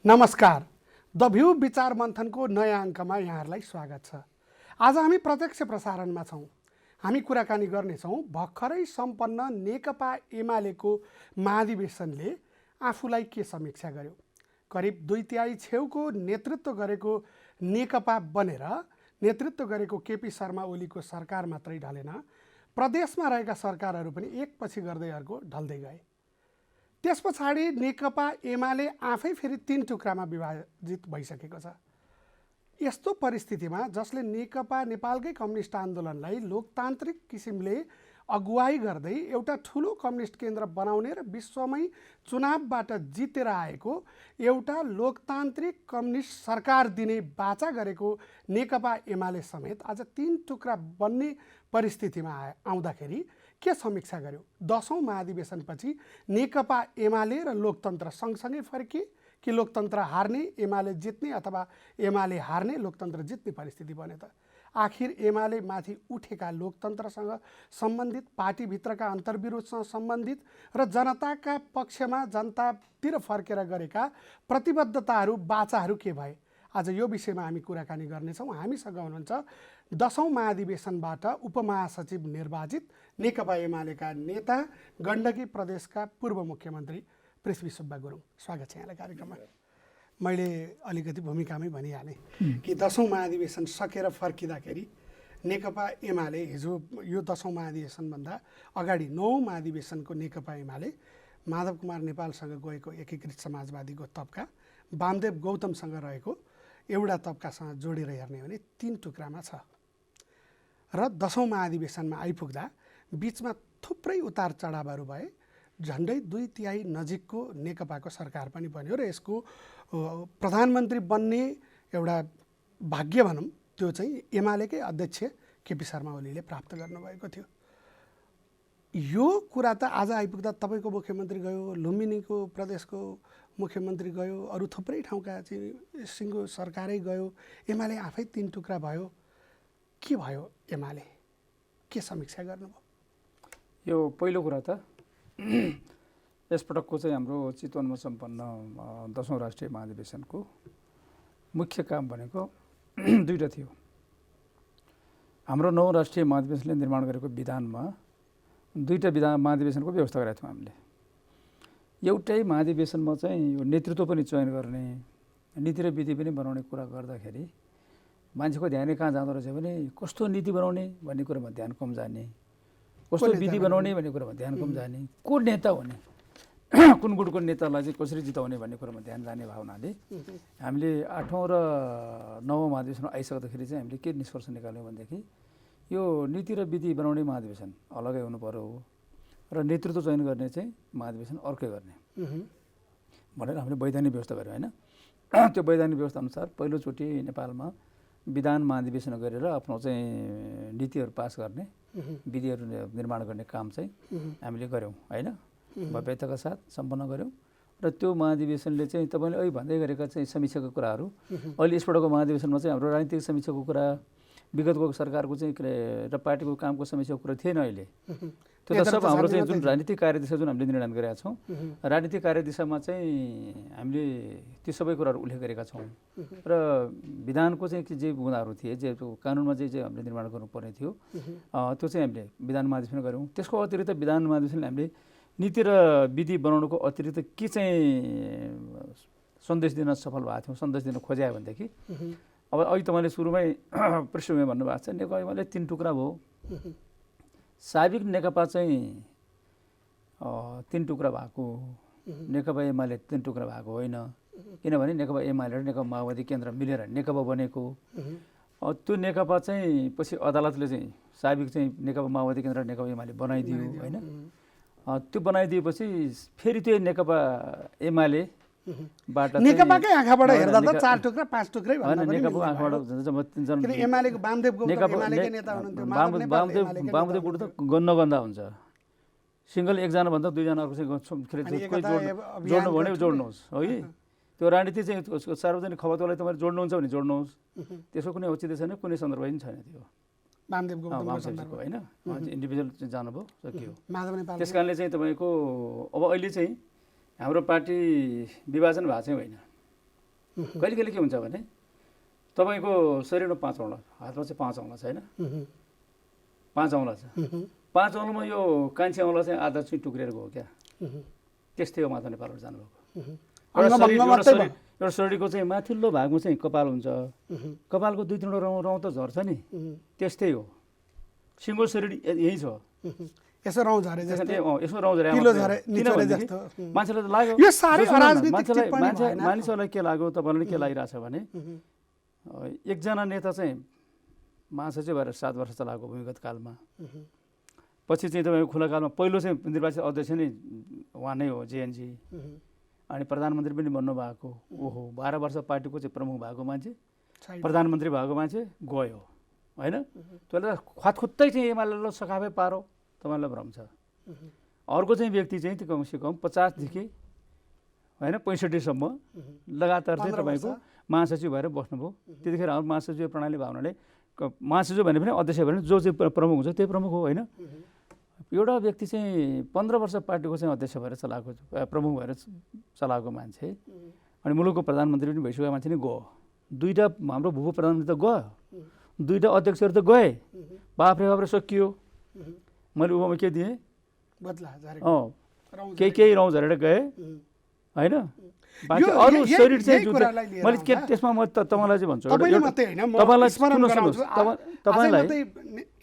नमस्कार। The view विचार मन्थनको नयाँ अङ्कमा यहाँहरूलाई स्वागत छ। आज हामी प्रत्यक्ष प्रसारणमा छौँ। हामी कुराकानी गर्नेछौँ भर्खरै सम्पन्न नेकपा एमालेको महाधिवेशनले आफूलाई के समीक्षा गर्यो। करिब 2/3 छेउको नेतृत्व गरेको नेकपा बनेर नेतृत्व गरेको केपी शर्मा ओलीको सरकार मात्रै ढलेन, प्रदेशमा रहेका सरकारहरू पनि एकपछि गर्दै अर्को ढल्दै गए। त्यस पछाडि नेकपा एमाले आफै फेरि 3 टुक्रामा विभाजित भइसकेको छ। यस्तो परिस्थितिमा जसले नेकपा नेपालकै कम्युनिस्ट आन्दोलनलाई लोकतान्त्रिक किसिमले अगुवाई गर्दै एउटा ठुलो कम्युनिस्ट केन्द्र बनाउने र विश्वमै चुनावबाट जितेर आएको एउटा लोकतान्त्रिक कम्युनिस्ट सरकार दिने बाचा गरेको नेकपा एमाले समेत आज 3 टुक्रा बन्ने परिस्थितिमा आउँदाखेरि के समीक्षा गर्यो। 10औं महाधिवेशनपछि नेकपा एमाले र लोकतन्त्र सँगसँगै फर्किए कि लोकतन्त्र हार्ने एमाले जित्ने अथवा एमाले हार्ने लोकतन्त्र जित्ने परिस्थिति बन्यो त। आखिर एमाले माथि उठेका लोकतन्त्रसँग सम्बन्धित पार्टीभित्रका अन्तर्विरोधसँग सम्बन्धित र जनताका पक्षमा जनतातिर फर्केर गरेका प्रतिबद्धताहरू बाचाहरू के भए, आज यो विषयमा हामी कुराकानी गर्नेछौँ। हामीसँग हुनुहुन्छ 10औं महाधिवेशनबाट उपमहासचिव निर्वाचित नेकपा एमालेका नेता गण्डकी प्रदेशका पूर्व मुख्यमन्त्री पृथ्वी सुब्बा गुरुङ। स्वागत छ यहाँलाई कार्यक्रममा। मैले अलिकति भूमिकामै भनिहालेँ कि 10औं महाधिवेशन सकेर फर्किँदाखेरि नेकपा एमाले हिजो यो 10औं महाधिवेशनभन्दा अगाडि 9औं महाधिवेशनको नेकपा एमाले माधव कुमार नेपालसँग गएको एकीकृत समाजवादीको तबका वामदेव गौतमसँग रहेको एउटा तबकासँग जोडेर हेर्ने हो भने 3 टुक्रामा छ र 10औं महाधिवेशनमा आइपुग्दा बिचमा थुप्रै उतार चढावहरू भए। झन्डै 2/3 नजिकको नेकपाको सरकार पनि बन्यो र यसको प्रधानमन्त्री बन्ने एउटा भाग्य भनौँ त्यो चाहिँ एमालेकै अध्यक्ष केपी शर्मा ओलीले प्राप्त गर्नुभएको थियो। यो कुरा त आज आइपुग्दा तपाईँको मुख्यमन्त्री गयो, लुम्बिनीको प्रदेशको मुख्यमन्त्री गयो, अरू थुप्रै ठाउँका चाहिँ सिङ्गो सरकारै गयो, एमाले आफै 3 टुक्रा भयो। के भयो एमाले, के समीक्षा गर्नुभयो? यो पहिलो कुरा त यसपटकको चाहिँ हाम्रो चितवनमा सम्पन्न 10औं राष्ट्रिय महाधिवेशनको मुख्य काम भनेको दुईवटा थियो। हाम्रो 9औं राष्ट्रिय महाधिवेशनले निर्माण गरेको विधानमा दुईवटा महाधिवेशनको व्यवस्था गरेका थियौँ हामीले। एउटै महाधिवेशनमा चाहिँ यो नेतृत्व पनि चयन गर्ने, नीति र विधि पनि बनाउने कुरा गर्दाखेरि मान्छेको ध्यानै कहाँ जाँदो रहेछ भने कस्तो नीति बनाउने भन्ने कुरामा ध्यान कम जाने, कस्तो विधि बनाउने भन्ने कुरामा ध्यान कम जाने, को नेता हुने, कुन गुटको नेतालाई चाहिँ कसरी जिताउने भन्ने कुरामा ध्यान जाने भावनाले हामीले 8औं र 9औं महाधिवेशन आइसक्दाखेरि चाहिँ हामीले के निष्कर्ष निकाल्यौँ भनेदेखि यो नीति र विधि बनाउने महाधिवेशन अलगै हुनु पर्यो र नेतृत्व चयन गर्ने चाहिँ महाधिवेशन अर्कै गर्ने भनेर हामीले वैधानिक व्यवस्था गऱ्यौँ होइन। त्यो वैधानिक व्यवस्था अनुसार पहिलोचोटि नेपालमा विधान महाधिवेशन गरेर आफ्नो चाहिँ नीतिहरू पास गर्ने, विधिहरू निर्माण गर्ने काम चाहिँ हामीले गऱ्यौँ होइन, भव्यताका साथ सम्पन्न गऱ्यौँ। र त्यो महाधिवेशनले चाहिँ तपाईँले अहिले भन्दै गरेका चाहिँ समीक्षाको कुराहरू, अहिले यसपटकको महाधिवेशनमा चाहिँ हाम्रो राजनीतिक समीक्षाको कुरा, विगतको सरकारको चाहिँ र पार्टीको कामको समीक्षाको कुरा थिएन। अहिले त्यो त सब हाम्रो चाहिँ जुन राजनीतिक कार्यदिशा जुन हामीले निर्णय गरेका छौँ, राजनीतिक कार्यदिशामा चाहिँ हामीले ती सबै कुराहरू उल्लेख गरेका छौँ र विधानको चाहिँ जे बुँदाहरू थिए, जे कानुनमा जे हामीले निर्माण गर्नुपर्ने थियो त्यो चाहिँ हामीले विधान महाधिवेशन गऱ्यौँ। त्यसको अतिरिक्त विधान महाधिवेशनले हामीले नीति र विधि बनाउनुको अतिरिक्त के चाहिँ सन्देश दिन सफल भएको थियौँ, सन्देश दिन खोज्यो भनेदेखि अब अहिले तपाईँले सुरुमै पृष्ठभूमि भन्नुभएको छ नेकपा एमाले 3 टुक्रा भयो। साबिक नेकपा चाहिँ 3 टुक्रा भएको, नेकपा एमाले 3 टुक्रा भएको होइन, किनभने नेकपा एमाले र नेकपा माओवादी केन्द्र मिलेर नेकपा बनेको। त्यो नेकपा चाहिँ पछि अदालतले चाहिँ साबिक चाहिँ नेकपा माओवादी केन्द्र नेकपा एमाले बनाइदियो होइन। त्यो बनाइदिएपछि फेरि त्यो नेकपा एमाले नेकपाकै आँखाबाट हेर्दा त 4 टुक्रा 5 टुक्रै भन्दा पनि नेकपाको आँखाबाट एमालेको वामदेव गौतम एमालेकै नेता हुनुहुन्थ्यो। वामदेव गुट त नगन्दा हुन्छ, सिङ्गल एकजना भन्दा दुईजना अर्को चाहिँ जोड्नु भने जोड्नुहोस् है। त्यो राजनीति चाहिँ सार्वजनिक खबरलाई तपाईँले जोड्नुहुन्छ भने जोड्नुहोस्, त्यसको कुनै औचित्य छैन, कुनै सन्दर्भ पनि छैन। त्यो वामदेव गौतम होइन, इन्डिभिजुअल चाहिँ जानुभयो सकियो। माधव नेपाल त्यस कारणले चाहिँ तपाईँको अब अहिले चाहिँ हाम्रो पार्टी विभाजन भएको चाहिँ होइन, कहिले कहिले के हुन्छ भने तपाईँको शरीरमा 5 औँला, हातमा चाहिँ 5 औँला छैन, 5 औँला छ, 5 औँलामा यो कान्छी औँला चाहिँ आधा चाहिँ टुक्रिएर गयो क्या, त्यस्तै हो माता नेपालबाट जानुभएको। एउटा शरीरको चाहिँ माथिल्लो भागमा चाहिँ कपाल हुन्छ, कपालको 2-3 रौँ त झर्छ नि, त्यस्तै हो। सिङ्गो शरीर यही छ, यसो रौँ झरे जस्तो यसो रौँ झरे मान्छेलाई त लाग्यो, यो सारै अराजनीतिक टिप्पणी भएन। मानिसहरूलाई के लाग्यो, तपाईँलाई के लागिरहेछ भने एकजना नेता चाहिँ महासचिव भएर 7 वर्ष चलाएको भूमिगत कालमा, पछि चाहिँ तपाईँको खुला कालमा पहिलो चाहिँ निर्वाचित अध्यक्ष नै उहाँ नै हो जेएनजी, अनि प्रधानमन्त्री पनि बन्नुभएको। ओहो 12 वर्ष पार्टीको चाहिँ प्रमुख भएको मान्छे, प्रधानमन्त्री भएको मान्छे गयो होइन। त्यसले ख्वातखुत्तै चाहिँ एमाले सकाफै पारो, तपाईँलाई भ्रम छ। अर्को चाहिँ व्यक्ति चाहिँ त्यो कमसेकम 50 देखि होइन 65 सम्म लगातार चाहिँ तपाईँको महासचिव भएर बस्नुभयो। त्यतिखेर हाम्रो महासचिव प्रणाली भावनाले महासचिव भने पनि अध्यक्ष भने जो चाहिँ प्रमुख हुन्छ त्यही प्रमुख हो होइन। एउटा व्यक्ति चाहिँ 15 वर्ष पार्टीको चाहिँ अध्यक्ष भएर चलाएको, प्रमुख भएर चलाएको मान्छे, अनि मुलुकको प्रधानमन्त्री पनि भइसकेको मान्छे नै गयो। 2टा हाम्रो भूपू प्रधानमन्त्री त गयो, 2टा अध्यक्षहरू त गए, बाफ्रे बाफ्रे सकियो। मैले उमा के दिएँ, केही रौँ झरेर गए होइन। बाँकी अरू शरीर चाहिँ मैले के त्यसमा म तपाईँलाई चाहिँ भन्छु, तपाईँलाई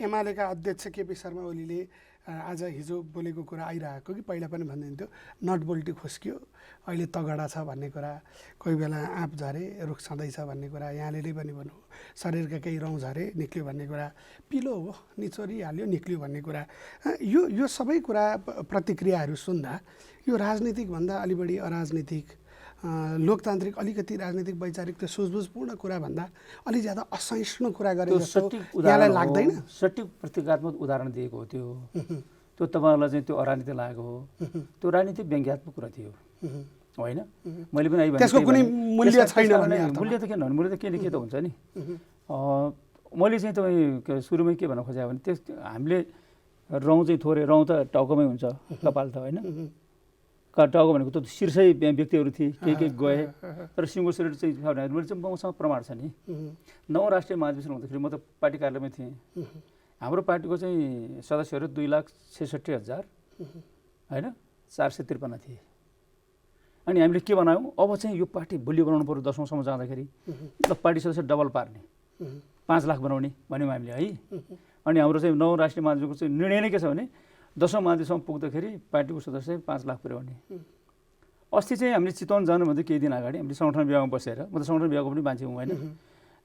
एमालेका अध्यक्ष केपी शर्मा ओलीले आज हिजो बोलेको कुरा आइरहेको कि पहिला पनि भन्नुहुन्थ्यो नट बोल्टी खुस्कियो, अहिले तगडा छ भन्ने कुरा, कोही बेला आँप झरे रुख छँदैछ भन्ने कुरा, यहाँले पनि भन्नु शरीरका केही रौँ झरे निक्ल्यो भन्ने कुरा, पिलो हो निचोरिहाल्यो निक्ल्यो भन्ने कुरा, यो सबै कुरा प्रतिक्रियाहरू सुन्दा यो राजनीतिकभन्दा अलि बढी अराजनीतिक लोकतान्त्रिक अलिकति राजनीतिक वैचारिक त्यो सुझबुझपूर्ण कुरा भन्दा अलि ज्यादा असहिष्णु कुरा गरे जस्तो यहाँलाई लाग्दैन? सठिक प्रतीकात्मक उदाहरण दिएको हो त्यो तपाईँहरूलाई चाहिँ त्यो अराजनीति लागेको हो, त्यो राजनीतिक व्यङ्ग्यात्मक कुरा थियो होइन। मैले पनि त्यसको कुनै मूल्य छैन भन्ने मूल्य त के भन्नु, मूल्य त के त हुन्छ नि। मैले चाहिँ तपाईँ सुरुमै के भन्न खोजेँ भने त्यस हामीले रौँ चाहिँ थोरै रौँ त टाउकोमै हुन्छ, कपाल त होइन, टाउको भनेको त शीर्षै व्यक्तिहरू थिए, केही गए, तर सिङ्गो शरीर चाहिँ भने मैले चाहिँ मसँग प्रमाण छ नि। 9 राष्ट्रिय महाधिवेशन हुँदाखेरि म त पार्टी कार्यालयमै थिएँ, हाम्रो पार्टीको चाहिँ सदस्यहरू 2,66,000 होइन 453 थिए। अनि हामीले के बनायौँ, अब चाहिँ यो पार्टी बलियो बनाउनु पऱ्यो, 10औँसम्म जाँदाखेरि ल पार्टी सदस्य डबल पार्ने, 5 लाख बनाउने भन्यौँ हामीले है। अनि हाम्रो चाहिँ 9 राष्ट्रिय महाधिवेशनको चाहिँ निर्णय नै के छ भने 10औँ महाधिवेशनमा पुग्दाखेरि पार्टीको सदस्य 5 लाख पुर्याउने। अस्ति चाहिँ हामीले चितवन जानुभन्दा केही दिन अगाडि हामीले सङ्गठन विभागमा बसेर, म त सङ्गठन विभागको पनि मान्छे हुँ होइन,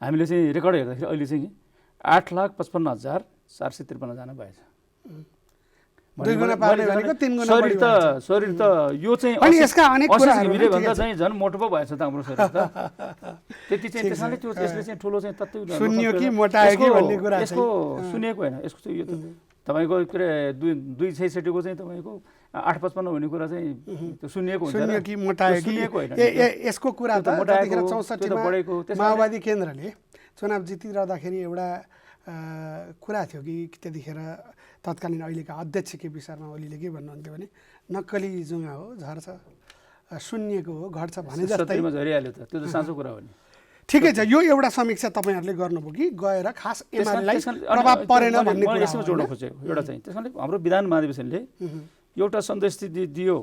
हामीले चाहिँ रेकर्ड हेर्दाखेरि अहिले चाहिँ 8,55,453 जना भएछ। शरीर त यो चाहिँ भन्दा चाहिँ झन् मोटो पो भएछ त हाम्रो शरीर त। त्यति चाहिँ त्यसले त्यो त्यसले चाहिँ ठुलो चाहिँ तत्त्व यसको सुनेको होइन, यसको चाहिँ यो त तपाईँको के अरे 266को चाहिँ तपाईँको 855 हुने कुरा चाहिँ त्यो सुनिएको हुन्छ, सुनिएको होइन। यसको कुरा त 64 माओवादी केन्द्रले चुनाव जितिरहँदाखेरि एउटा कुरा थियो कि त्यतिखेर तत्कालीन अहिलेका अध्यक्ष केपी शर्मा ओलीले के भन्नुहुन्थ्यो भने नक्कली जुङ्गा हो, झर्छ, सुन्निएको हो, घट्छ भने जस्तैमा झरिहाल्यो त, त्यो त साँचो कुरा हो नि। ठिकै छ, यो एउटा समीक्षा तपाईँहरूले गर्नुभयो कि गएर खास एमालेलाई प्रभाव परेन भन्ने कुरा यसमा जोड्न खोजेको एउटा चाहिँ। त्यसैले हाम्रो विधान महाधिवेशनले एउटा सन्देश दियो,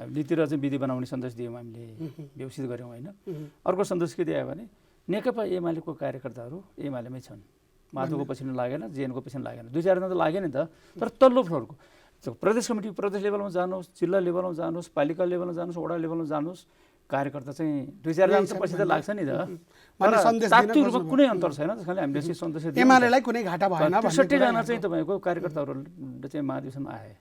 नीति र चाहिँ विधि बनाउने सन्देश दियौँ हामीले, व्यवस्थित गऱ्यौँ होइन। अर्को सन्देश के दियो भने नेकपा एमालेको कार्यकर्ताहरू एमालेमै छन्, माधवको पछि लागेन, जेएनको पछि लागेन, 2-4 जना त लागेन नि त, तर तल्लो फ्लोरको प्रदेश कमिटी प्रदेश लेभलमा जानुहोस्, जिल्ला लेभलमा जानुहोस्, पालिका लेभलमा जानुहोस्, वडा लेभलमा जानुहोस्, कार्यकर्ता चाहिँ 2-4 जना त पछि त लाग्छ नि त, तात्विक रूपमा कुनै अन्तर छैन। त्यसैले हामीले चाहिँ सन्देश एमालेलाई कुनै घाटा भएन। 63 जना चाहिँ तपाईँको कार्यकर्ताहरूले चाहिँ महाधिवेशनमा आए।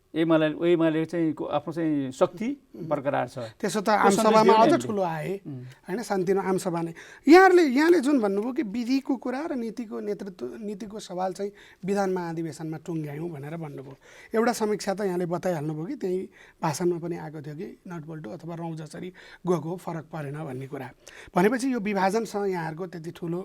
एमाले चाहिँ आफ्नो चाहिँ शक्ति बरकरार छ। त्यसो त आमसभामा अझ ठुलो आए होइन, शान्तिनो आमसभा नै। यहाँले जुन भन्नुभयो कि विधिको कुरा र नीतिको सवाल चाहिँ विधान महाधिवेशनमा टुङ्ग्यायौँ भनेर भन्नुभयो, एउटा समीक्षा त यहाँले बताइहाल्नुभयो कि त्यही भाषणमा पनि आएको थियो कि नटबल्टो अथवा रौँ जसरी गएको फरक परेन भन्ने कुरा। भनेपछि यो विभाजनसँग यहाँहरूको त्यति ठुलो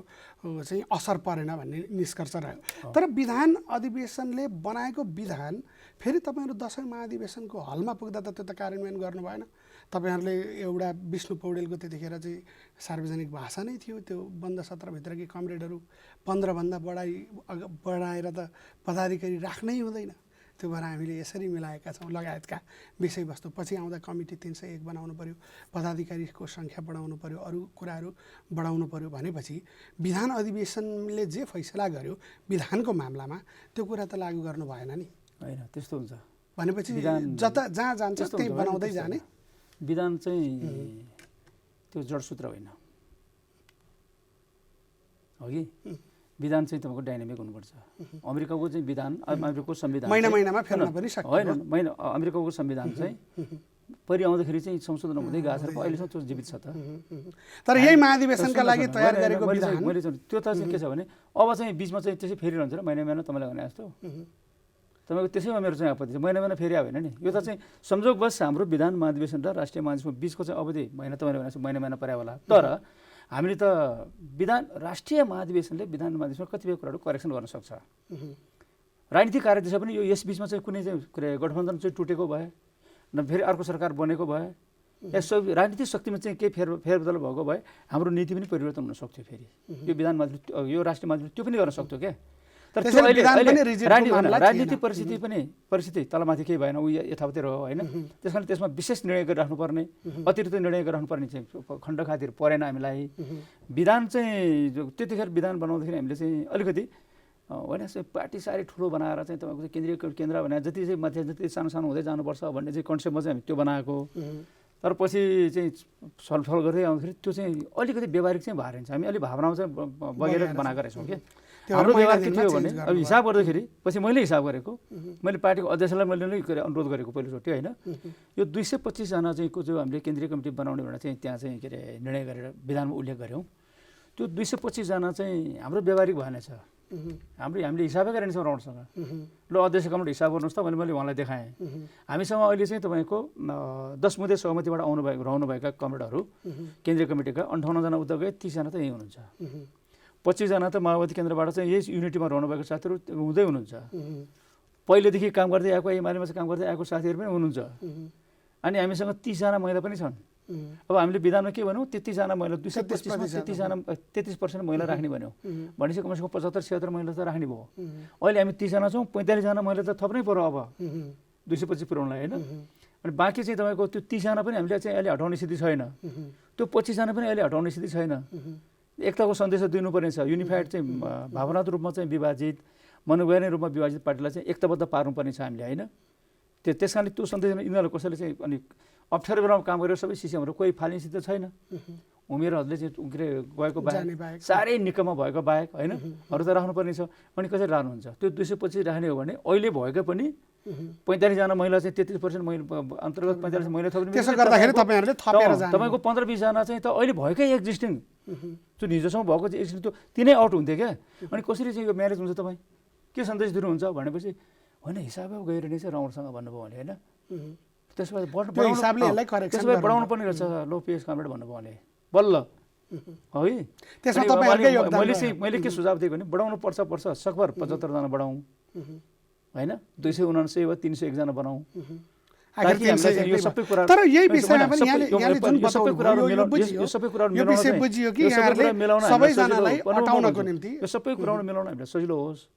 चाहिँ असर परेन भन्ने निष्कर्ष रह्यो। तर विधान अधिवेशनले बनाएको विधान फेरि तपाईँहरू 10औँ महाधिवेशनको हलमा पुग्दा त त्यो त कार्यान्वयन गर्नु भएन। तपाईहरुले एउटा विष्णु पौडेलको त्यतिखेर चाहिँ सार्वजनिक भाषा नै थियो, त्यो बन्द सत्रभित्रकी कमरेडहरू 15 भन्दा बढाएर त पदाधिकारी राख्नै हुँदैन, त्यो भएर हामीले यसरी मिलाएका छौँ लगायतका विषयवस्तु। पछि आउँदा कमिटी 301 बनाउनु पर्यो, पदाधिकारीको सङ्ख्या बढाउनु पर्यो, अरू कुराहरू बढाउनु पर्यो भनेपछि विधान अधिवेशनले जे फैसला गर्यो विधानको मामलामा त्यो कुरा त लागू गर्नु भएन नि। होइन त्यस्तो हुन्छ भनेपछि जहाँ जान्छ त्यही बनाउँदै जाने। विधान चाहिँ त्यो जडसूत्र होइन हो कि विधान चाहिँ तपाईँको डाइनामिक हुनुपर्छ। अमेरिकाको चाहिँ विधान अमेरिकाको संविधान महिनामा फेर्न पनि सक्छ होइन अमेरिकाको संविधान चाहिँ परि आउँदाखेरि चाहिँ संशोधन हुँदै गएको छ र अहिलेसम्म त्यो जीवित छ त। तर यही महाधिवेशनका लागि तयार गरेको विधान मैले त्यो त चाहिँ के छ भने अब चाहिँ बिचमा चाहिँ त्यसै फेरिरहन्छ र महिना तपाईँलाई भने जस्तो तपाईँको त्यसैमा मेरो चाहिँ आपत्ति छ। महिना फेरि होइन नि, यो त चाहिँ संजोगवश हाम्रो विधान महाधिवेशन र राष्ट्रिय महाधिवेशन बिचको चाहिँ अवधि महिना तपाईँले भने जस्तो महिना पर्या होला। तर हामीले त राष्ट्रिय महाधिवेशनले विधान महाधिवेशनमा कतिपय कुराहरू करेक्सन गर्न सक्छ। राजनीतिक कार्यदिशा पनि यो यस बिचमा चाहिँ कुनै चाहिँ गठबन्धन चाहिँ टुटेको भए न फेरि अर्को सरकार बनेको भए यस राजनीतिक शक्तिमा चाहिँ केही फेरबदल भएको भए हाम्रो नीति पनि परिवर्तन हुन सक्थ्यो। फेरि यो विधान महाधिवेशन यो राष्ट्रिय महाधिवेशन त्यो पनि गर्न सक्थ्यो क्या। तर त्यो राजनीतिक परिस्थिति तलमाथि केही भएन, ऊ यथावतै रह्यो होइन। त्यस कारण त्यसमा विशेष निर्णय गरिराख्नुपर्ने अतिरिक्त निर्णय गरिराख्नुपर्ने चाहिँ खण्ड खातिर परेन हामीलाई। विधान चाहिँ त्यतिखेर विधान बनाउँदाखेरि हामीले चाहिँ अलिकति होइन पार्टी साह्रै ठुलो बनाएर चाहिँ तपाईँको केन्द्रीय केन्द्र भने जति चाहिँ माथि जति सानो सानो हुँदै जानुपर्छ भन्ने चाहिँ कन्सेप्टमा चाहिँ हामी त्यो बनाएको। तर पछि चाहिँ छलफल गर्दै आउँदाखेरि त्यो चाहिँ अलिकति व्यवहारिक चाहिँ भएर हुन्छ। हामी अलिक भावनामा चाहिँ बगेर बनाएको रहेछौँ कि हाम्रो व्यवहार के थियो भने अब हिसाब गर्दाखेरि पछि मैले हिसाब गरेको मैले पार्टीको अध्यक्षलाई मैले नै अनुरोध गरेको पहिलोचोटि होइन। यो 225 जना चाहिँ को जो हामीले केन्द्रीय कमिटी बनाउने भनेर चाहिँ त्यहाँ चाहिँ के अरे निर्णय गरेर विधानमा उल्लेख गऱ्यौँ। त्यो 225 जना चाहिँ हाम्रो व्यवहारिक भएन छ। हामीले हिसाबै गरेर छौँ राउन्डसँग। ल अध्यक्ष कमिटी हिसाब गर्नुहोस् त भने मैले उहाँलाई देखाएँ। हामीसँग अहिले चाहिँ तपाईँको 10 मुदे सहमतिबाट रहनुभएका कमरेडहरू केन्द्रीय कमिटीका 58 जना उता गए, 30 जना त यहीँ हुनुहुन्छ। 25 जना त माओवादी केन्द्रबाट चाहिँ यही युनिटीमा रहनुभएको साथीहरू हुँदै हुनुहुन्छ। पहिलेदेखि काम गर्दै आएको एमालेमा चाहिँ काम गर्दै आएको साथीहरू पनि हुनुहुन्छ। अनि हामीसँग 30 जना महिला पनि छन्। अब हामीले विधानमा के भन्यौँ 33 जना महिला 225मा 33% महिला राख्ने भन्यौँ भनेपछि कमसेकम 75-76 महिला त राख्ने भयो। अहिले हामी 30 जना छौँ, 45 जना महिला त थप्नै पर्यो अब 225 पुर्याउनलाई होइन। अनि बाँकी चाहिँ तपाईँको त्यो 30 जना पनि हामीले चाहिँ अहिले हटाउने स्थिति छैन, त्यो 25 जना पनि अहिले हटाउने स्थिति छैन। एकताको सन्देश दिनुपर्ने छ। युनिफाइड चाहिँ भावनात्मक रूपमा चाहिँ विभाजित मनोवैज्ञानिक रूपमा विभाजित पार्टीलाई चाहिँ एकताबद्ध पार्नुपर्ने छ हामीले होइन। त्यस कारणले त्यो सन्देश यिनीहरू कसैले चाहिँ अनि अप्ठ्यारो बेलामा काम गरेर सबै सिस्टमहरू कोही फाल्ने स्थिति छैन। उमेरहरूले चाहिँ उक्रे गएको बाहेक साह्रै निकममा भएको बाहेक होइन अरू त राख्नुपर्ने छ। अनि कसरी राख्नुहुन्छ त्यो 225 राख्ने हो भने अहिले भएको पनि 45 जना महिला चाहिँ 33% महिला अन्तर्गत 45 महिला थप्ने। त्यसो गर्दाखेरि तपाईहरुले थपेर जानु तपाईको 15-20 जना चाहिँ त अहिले भएकै एक्जिस्टिङ जुन हिजोसम्म भएको चाहिँ एक्जिस्टिङ त्यो तिनै आउट हुन्थ्यो क्या। अनि कसरी चाहिँ यो म्यानेज हुन्छ तपाईँ के सन्देश दिनुहुन्छ भनेपछि होइन हिसाबमा गएर नै चाहिँ राउन्डसँग भन्नुभयो भने होइन। त्यसो भए बढाउनु पर्ने रहेछ लो पेस कमरेड भन्नुभयो भने बल्ल है। त्यसमा तपाईहरुकै योगदान। मैले के सुझाव दिएको भने बढाउनु पर्छ सकभर 75 जना बढाउँ होइन, 279 वा 301 जना बनाऊ। यो सबै कुरा तर यही विषयमा पनि यहाँले जुन बताउनु यो सबै कुराहरु यो विषय बुझियो कि यहाँले सबैजनालाई हटाउनको निम्ति यो सबै कुराहरु मिलाउन हामीलाई सजिलो होस्।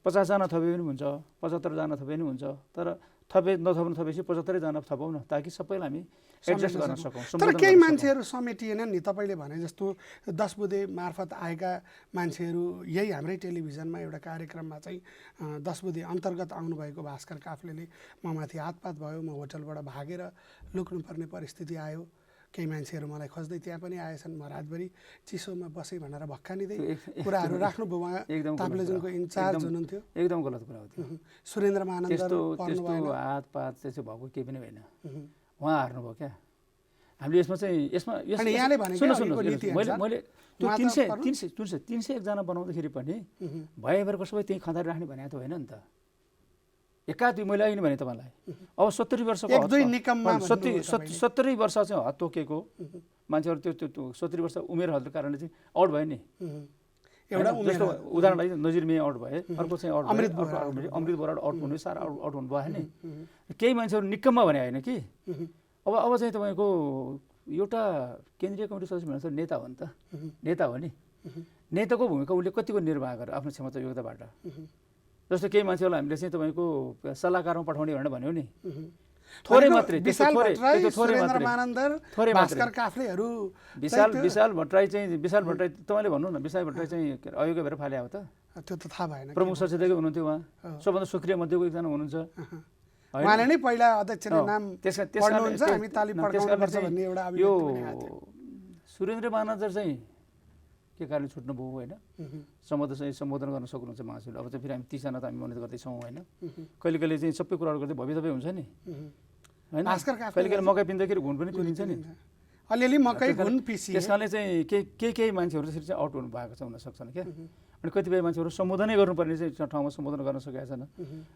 50 जना थपे पनि हुन्छ, 75 जना थपे पनि हुन्छ, तर नथप्नु थपेपछि 75 जना थपौँ न ताकि सबैलाई हामी एडजस्ट गर्न सकौँ। तर केही मान्छेहरू समेटिएनन् नि तपाईँले भने जस्तो 10 बुँदे मार्फत आएका मान्छेहरू यही हाम्रै टेलिभिजनमा एउटा कार्यक्रममा चाहिँ 10 बुँदे अन्तर्गत आउनुभएको भास्कर काफ्लेले ममाथि हातपात भयो, म होटलबाट भागेर लुक्नुपर्ने परिस्थिति आयो। केही मान्छेहरू मलाई खोज्दै त्यहाँ पनि आएछन्, म रातभरि चिसोमा बसेँ भनेर भक्कानिँदै कुराहरू राख्नुभयो। उहाँ ताप्लेजुङको इन्चार्ज हुनुहुन्थ्यो। एकदम गलत कुरा हो त्यो। सुरेन्द्र महानन्द त्यस्तो हातपात त्यस्तो भएको केही पनि होइन, उहाँ हार्नुभयो क्या। हामीले यसमा चाहिँ मैले त्यो 301 जना बनाउँदाखेरि पनि भएभरको सबै त्यही खँदारी राख्ने भनेको त होइन नि त। एकाध मैले अहिले भने तपाईँलाई अब 70 वर्षको 70 वर्ष चाहिँ हद तोकेको मान्छेहरू त्यो 70 वर्ष उमेर हदको कारणले चाहिँ आउट भयो नि। एउटा जस्तो उदाहरणलाई नजिर मे आउट भए, अर्को चाहिँ आउट अमृत बोरा आउट हुनु साह्रो आउट हुनु भयो नि। केही मान्छेहरू निकममा भने होइन कि अब चाहिँ तपाईँको एउटा केन्द्रीय कमिटी सदस्य भनेर नेता हो नि त, नेता हो नि, नेताको भूमिका उसले कतिको निर्वाह गरेर आफ्नो क्षमता योग्यताबाट। जस्तो केही मान्छेहरूलाई हामीले चाहिँ तपाईँको सल्लाहकारमा पठाउने भनेर भन्यो नि, थोरै मात्रै, विशाल भट्टराई, सुरेन्द्र मानन्दर, थोरै भास्कर काफ्लेहरू, विशाल भट्टराई तपाईँले भन्नु न, विशाल भट्टराई चाहिँ अयोग्य भएर फाले हो त? त्यो त थाहा भएन। प्रमुख सचेतकै हुनुहुन्थ्यो उहाँ, सबभन्दा सक्रिय मध्येको एकजना हुनुहुन्छ। उहाँले नै पहिला अध्यक्षले नाम पढ्नुहुन्छ, हामी ताली पड्काउनुपर्छ भन्ने एउटा यो सुरेन्द्र मानन्दर चाहिँ के कारणले छुट्नुभयो होइन, सम्बोधन गर्न सक्नुहुन्छ महासचिवले। अब चाहिँ फेरि हामी 30 जना त हामी मनित गर्दैछौँ होइन, कहिले कहिले चाहिँ सबै कुराहरू गर्दै भव्य तपाईँ हुन्छ नि होइन, कहिले कहिले मकै पिन्दाखेरि घुन पनि पिनिन्छ नि, अलिअलि मकै घुन पिसी। त्यस कारणले चाहिँ केही मान्छेहरू त्यसरी चाहिँ आउट हुनु भएको छ, हुन सक्छन् क्या। अनि कतिपय मान्छेहरू सम्बोधनै गर्नुपर्ने चाहिँ ठाउँमा सम्बोधन गर्न सकेका छैन।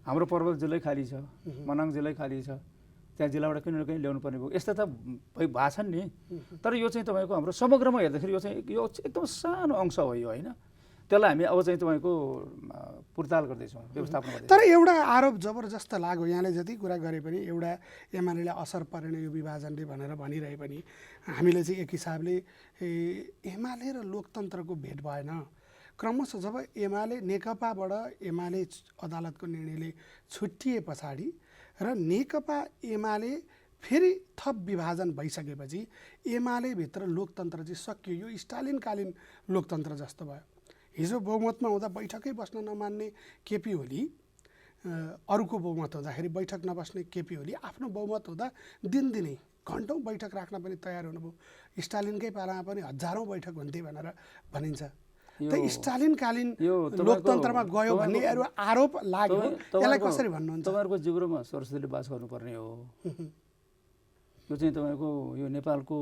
हाम्रो पर्वत जिल्लै खाली छ, मनाङ जिल्लै खाली छ, त्यहाँ जिल्लाबाट कहीँ न कहीँ ल्याउनु पर्ने भयो, यस्ता त भएको छन् नि। तर यो चाहिँ तपाईँको हाम्रो समग्रमा हेर्दाखेरि यो एकदम सानो अंश हो यो होइन, त्यसलाई हामी अब चाहिँ तपाईँको पुर्ताल गर्दैछौँ, व्यवस्थापन गर्दैछौँ। तर एउटा आरोप जबरजस्त लाग्यो, यहाँले जति कुरा गरे पनि एउटा एमाले असर परेन यो विभाजनले भनेर भनिरहे पनि हामीले चाहिँ एक हिसाबले एमाले र लोकतन्त्रको भेट भएन। क्रमशः जब एमाले नेकपाबाट एमाले अदालतको निर्णयले छुट्टिए पछाडि र नेकपा एमाले फेरि थप विभाजन भइसकेपछि एमालेभित्र लोकतन्त्र चाहिँ सकियो। यो स्टालिनकालीन लोकतन्त्र जस्तो भयो। हिजो बहुमतमा हुँदा बैठकै बस्न नमान्ने केपी ओली, अरूको बहुमत हुँदाखेरि बैठक नबस्ने केपी ओली आफ्नो बहुमत हुँदा दिनदिनै घन्टौँ बैठक राख्न पनि तयार हुनुभयो। स्टालिनकै पालामा पनि हजारौँ बैठक हुन्थे भनेर भनिन्छ। त स्टालिनकालीन लोकतन्त्रमा गयो भन्ने आरोप लाग्यो, यसलाई कसरी भन्नुहुन्छ? तपाईँहरूको जिब्रोमा सरस्वतीले बास गर्नुपर्ने हो। यो चाहिँ तपाईँको यो नेपालको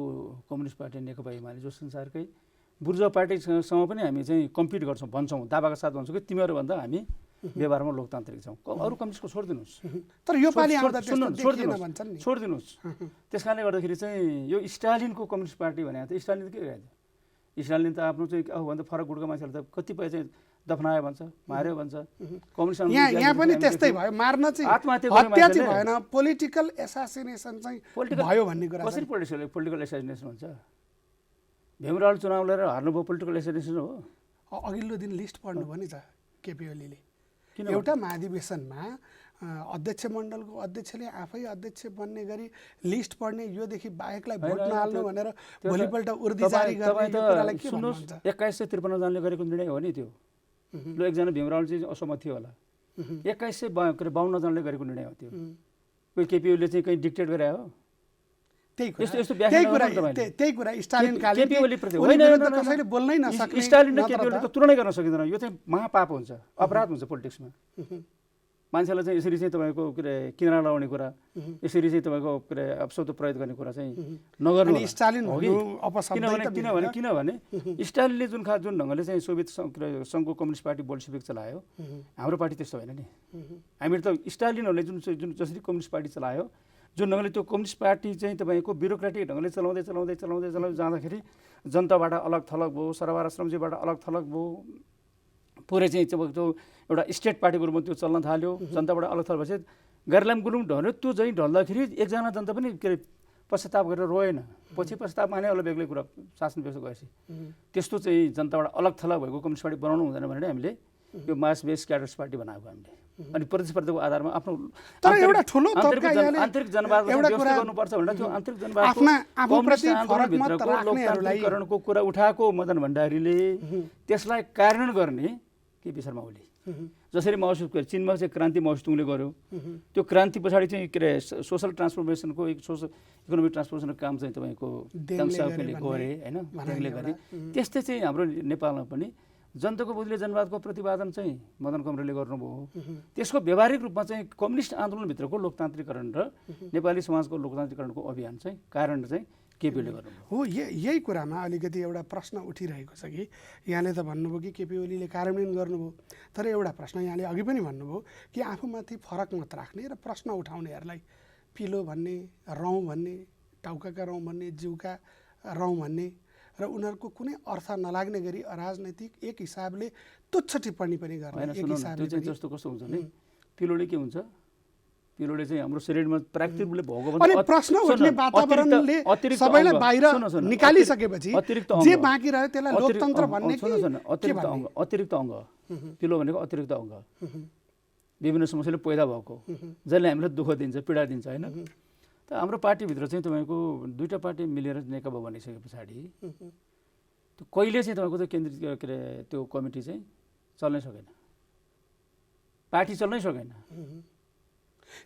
कम्युनिस्ट पार्टी नेकपा एमाले जो संसारकै बुर्जुवा पार्टीसँग पनि हामी चाहिँ कम्पिट गर्छौँ, भन्छौँ, दावाका साथ भन्छौँ कि तिमीहरूभन्दा हामी व्यवहारमा लोकतान्त्रिक छौँ। अरू कम्युनिस्टको छोडिदिनुहोस्, तर यो पालि आउँदा छोडिदिनुहोस्। त्यस कारणले गर्दाखेरि चाहिँ यो स्टालिनको कम्युनिस्ट पार्टी भने त स्टालिन के गरे? स्टालिन त आफ्नो चाहिँ आफूभन्दा फरक गुटको मान्छेहरू त कतिपय चाहिँ दफनायो भन्छ, मार्यो भन्छ। कम्युनिस्ट यहाँ पनि त्यस्तै भयो, मार्न चाहिँ हत्या चाहिँ भएन, पोलिटिकल एसासिनेसन चाहिँ भयो भन्ने कुरा। कसरी पोलिटिकल एसासिनेसन हुन्छ? भीमराव चुनाव लिएर हार्नुभयो, पोलिटिकल एसासिनेसन हो? अघिल्लो दिन लिस्ट पढ्नुभयो नि त केपी ओलीले, एउटा महाधिवेशनमा अध्यक्ष मण्डलको अध्यक्षले आफै अध्यक्ष बन्ने गरी लिस्ट पढ्ने, योदेखि बाहेकलाई भोट नहाल्नु भनेर भोलिपल्ट उर्दी जारी गर्ने कुरालाई के भन्नुहुन्छ? 2153 जनाले गरेको निर्णय हो नि त्यो। ल एकजना भीमराव चाहिँ असहमत थियो होला, 2152 जनाले गरेको निर्णय हो त्यो। कोही केपी ओलीले चाहिँ कहीँ डिक्टेट गरे हो? त्यही कुरा स्टालिनकालीन कसैले बोल्नै नसक्ने, स्टालिन र केपी ओली त तुलनै गर्न सकिँदैन। यो चाहिँ महापाप हुन्छ, अपराध हुन्छ पोलिटिक्समा। मान्छेलाई चाहिँ यसरी चाहिँ तपाईँको के अरे किनारा लगाउने कुरा, यसरी चाहिँ तपाईँको के अरे अपशब्द प्रयोग गर्ने कुरा चाहिँ नगर्नु। किनभने स्टालिनले जुन ढङ्गले चाहिँ सोभियत सङ्घको कम्युनिस्ट पार्टी बोल्सेभिक चलायो, हाम्रो पार्टी त्यस्तो होइन नि। हामीले त स्टालिनहरूले जसरी कम्युनिस्ट पार्टी चलायो, जुन ढङ्गले त्यो कम्युनिस्ट पार्टी चाहिँ तपाईँको ब्युरोक्रेटिक ढङ्गले चलाउँदै जाँदाखेरि जनताबाट अलग थलग भयो, सरकार श्रमजीवीबाट अलग थलग भयो, पुरै चाहिँ त्यो एउटा स्टेट पार्टीको रूपमा त्यो चल्न थाल्यो, जनताबाट अलग थलग भएपछि गैरलाम गुरुङ ढल्यो। त्यो चाहिँ ढल्दाखेरि एकजना जनता पनि के अरे पश्चाताप गरेर रोएन, पछि पश्चाताप माने अलग बेग्लै कुरा शासन व्यवस्था गएपछि। त्यस्तो चाहिँ जनताबाट अलग थलग भएको कम्युनिस्ट पार्टी बनाउनु हुँदैन भनेर हामीले यो मास बेस क्याडर्स पार्टी बनाएको हामीले। अनि प्रतिस्पर्धाको आधारमा आफ्नो आन्तरिक जनवाद व्यवस्था गर्नुपर्छ भनेर त्यो आन्तरिक जनवादको कुरा उठाएको मदन भण्डारीले त्यसलाई कार्यान्वयन गर्ने केपी शर्मा ओली। जसरी चीनमा चाहिँ क्रान्ति माओवादीले गर्यो, त्यो क्रान्ति पछाडि चाहिँ के अरे सोसल ट्रान्सफर्मेसनको इकोनोमिक ट्रान्सफर्मेसनको काम चाहिँ तपाईँको देङ साउकेले गरे होइन, देङले गरे। त्यस्तै चाहिँ हाम्रो नेपालमा पनि जनताको बुझले जनवादको प्रतिपादन चाहिँ मदन कमरेडले गर्नुभयो। त्यसको व्यावहारिक रूपमा चाहिँ कम्युनिस्ट आन्दोलनभित्रको लोकतान्त्रिकरण र नेपाली समाजको लोकतान्त्रिकरणको अभियान चाहिँ कारण चाहिँ केपीले गर्नुभयो हो। यही कुरामा अलिकति एउटा प्रश्न उठिरहेको छ कि यहाँले त भन्नुभयो कि केपी ओलीले कार्यान्वयन गर्नुभयो, तर एउटा प्रश्न यहाँले अघि पनि भन्नुभयो कि आफूमाथि फरक मत राख्ने र प्रश्न उठाउनेहरूलाई पिलो भन्ने, रौँ भन्ने, टाउकाका रौँ भन्ने, जिउका रौँ भन्ने र उनीहरूको कुनै अर्थ नलाग्ने गरी अराजनैतिक एक हिसाबले तुच्छ टिप्पणी पनि गर्ने। जस्तो कस्तो हुन्छ भने पिलोले के हुन्छ, पिलोले चाहिँ हाम्रो शरीरमा प्राकृतिक रूपले भएको अनि प्रश्न उठ्ने वातावरणले सबैलाई बाहिर निकालिसकेपछि जे बाँकी रह्यो त्यसलाई लोकतन्त्र भन्ने कि अतिरिक्त अङ्ग पिलो भनेको अतिरिक्त अङ्ग विभिन्न समस्याले पैदा भएको जसले हामीलाई दुःख दिन्छ पीडा दिन्छ होइन त हाम्रो पार्टीभित्र चाहिँ तपाईँको दुईवटा पार्टी मिलेर नेकपा बनिसके पछाडि त्यो कहिले चाहिँ तपाईँको त्यो केन्द्रित के अरे त्यो कमिटी चाहिँ चल्नै सकेन पार्टी चल्नै सकेन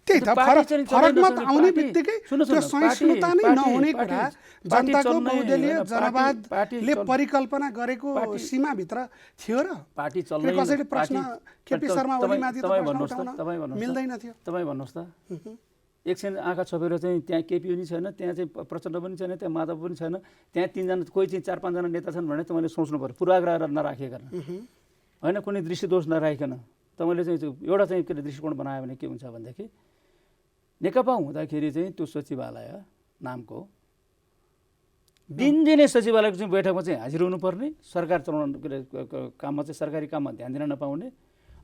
त्यही त फरक मत आउने बित्तिकै त्यो सहिष्णुता नै नहुने कुरा जनताको बहुदलीय जनवादले परिकल्पना गरेको सीमाभित्र थियो र पार्टी चल्नै कसैले प्रश्न केपी शर्मा ओलीमाथि मिल्दैन थियो तपाईँ भन्नुहोस् त एकछिन आँखा छोपेर चाहिँ त्यहाँ केपी पनि छैन त्यहाँ चाहिँ प्रचण्ड पनि छैन त्यहाँ माधव पनि छैन त्यहाँ तीनजना कोही चाहिँ 4-5 जना नेता छन् भने तपाईँले सोच्नु पर्यो पूर्वाग्रह नराखिकन होइन कुनै दृष्टिदोष नराखिकन तपाईँले चाहिँ एउटा चाहिँ के दृष्टिकोण बनायो भने के हुन्छ भनेदेखि नेकपा हुँदाखेरि चाहिँ त्यो सचिवालय नामको दिनदिनै सचिवालयको चाहिँ बैठकमा चाहिँ हाजिर हुनुपर्ने सरकार चलाउन के अरे काममा चाहिँ सरकारी काममा ध्यान दिन नपाउने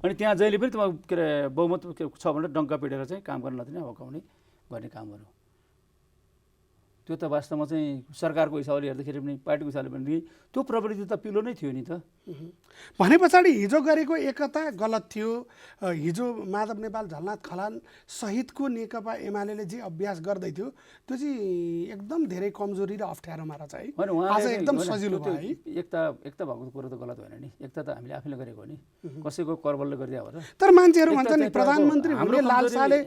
अनि त्यहाँ जहिले पनि तपाईँको के अरे बहुमत छ भनेर डङ्का पिटेर चाहिँ काम गर्न नदिने हकाउने गर्ने कामहरू त्यो त वास्तवमा चाहिँ सरकारको हिसाबले हेर्दाखेरि पनि पार्टीको हिसाबले पनि त्यो प्रवृत्ति त पिलो नै थियो नि त भने पछाडि हिजो गरेको एकता गलत थियो हिजो माधव नेपाल झलनाथ खलाल सहितको नेकपा एमाले जे अभ्यास गर्दै थियो त्यो चाहिँ एकदम धेरै कमजोरी र अप्ठ्यारोमा रहेछ है आज एकदम सजिलो भयो है एकता भएको कुरो त गलत होइन नि एकता त हामीले आफैले गरेको हो नि कसैको करबलले गरिदिया हो र तर मान्छेहरू भन्छ नि प्रधानमन्त्री हुने लालसाले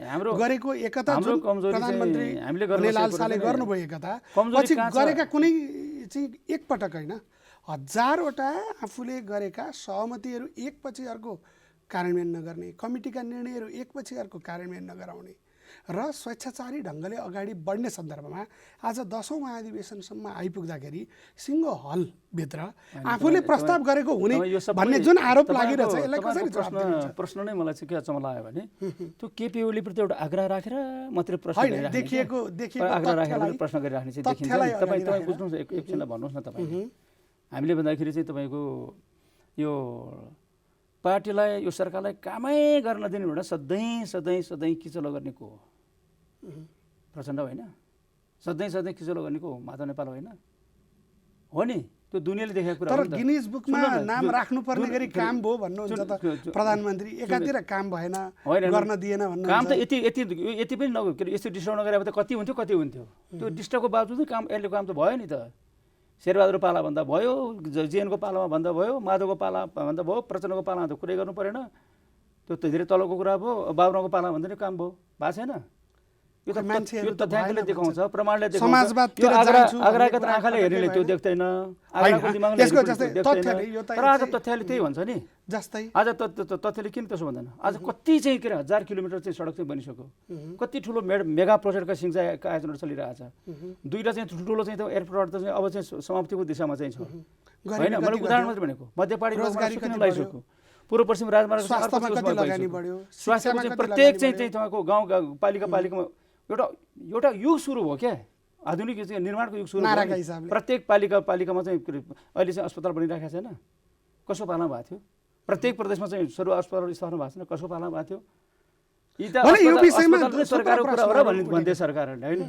गरेको एकता जुन प्रधानमन्त्री हामीले गर्ने लालसाले गर्नुभयो एकता पछि गरेका कुनै चाहिँ एकपटक होइन हजारवटा आफूले गरेका सहमतिहरू एकपछि अर्को कार्यान्वयन नगर्ने कमिटीका निर्णयहरू एकपछि अर्को कार्यान्वयन नगराउने र स्वेच्छाचारी ढङ्गले अगाडि बढ्ने सन्दर्भमा आज 10औं महाधिवेशनसम्म आइपुग्दाखेरि सिङ्गो हलभित्र आफूले प्रस्ताव गरेको हुने भन्ने जुन आरोप लागिरहेछ यसलाई कसरी जवाफ दिनुहुन्छ? प्रश्न नै मलाई चाहिँ के अचम्म लाग्यो भने त्यो केपी ओली प्रति एउटा आग्रह राखेर मात्रै प्रश्न देखिएको आग्रह राखेर प्रश्न गरिराख्ने चाहिँ देखिन्छ तपाईँ बुझ्नुहोस् एकछिनलाई भन्नुहोस् न तपाईँ हामीले भन्दाखेरि चाहिँ तपाईँको यो पार्टीलाई यो सरकारलाई कामै गर्न दिने भनेर सधैँ किचलो गर्ने को हो प्रचण्ड होइन सधैँ किचलो गर्ने को हो माधव नेपाल होइन हो नि त्यो दुनियाँले देखेको कुरा तर गिनिज बुकमा नाम राख्नुपर्ने गरी काम भयो भन्नुहुन्छ त प्रधानमन्त्री एकातिर काम भएन गर्न दिएन भन्नु काम त यति पनि यस्तो डिस्टर्ब नगरे त कति हुन्थ्यो त्यो डिस्टर्बको बावजुद काम यसले काम त भयो नि त शेरबहादुर पाला भन्दा भयो जेएनको पालामा भन्दा भयो माधवको पाला भन्दा भयो प्रचण्डको पालामा त कुरै गर्नु परेन त्यो त धेरै तलको कुरा भयो बाबुराको पाला भन्दा नि काम भयो छैन यो त मान्छेहरु त तथ्याङ्कले देखाउँछ प्रमाणले देखाउँछ समाजवादतिर आग्राको आँखाले हेर्नेले त्यो देख्दैन आग्राको दिमागले त्यसको जस्तै तथ्यले यो त तर आज तथ्यले त्यही भन्छ नि जस्तै आज तथ्यले किन त्यसो भन्दैन आज कति चाहिँ के 1000 किलोमिटर चाहिँ सडक चाहिँ बनिसक्यो कति ठुलो मेगा प्रोजेक्टका सिंचाइका आयोजनाहरू चलिरहेछ दुईटा चाहिँ ठुलो चाहिँ एयरपोर्ट त चाहिँ अब चाहिँ समाप्तिको दिशामा चाहिँ छ हैन मैले उदाहरण मात्र भनेको मध्यपाडी रोजगारी किन लागिसक्यो पूर्व पश्चिम राजमार्ग स्वास्थ्यमा कति लगानी बढ्यो स्वास्थ्यमा चाहिँ प्रत्येक चाहिँ तपाईँको गाउँ पालिकामा एउटा युग सुरु भयो क्या आधुनिक निर्माणको युग सुरु भयो प्रत्येक पालिकामा चाहिँ अहिले चाहिँ अस्पताल बनिरहेको छैन कसो पालना भएको थियो प्रत्येक प्रदेशमा चाहिँ सरू अस्पताल स्थापना भएको छैन कसो पालना भएको थियो यी त सरकारको कुरा हो र भन्दै सरकारहरूले होइन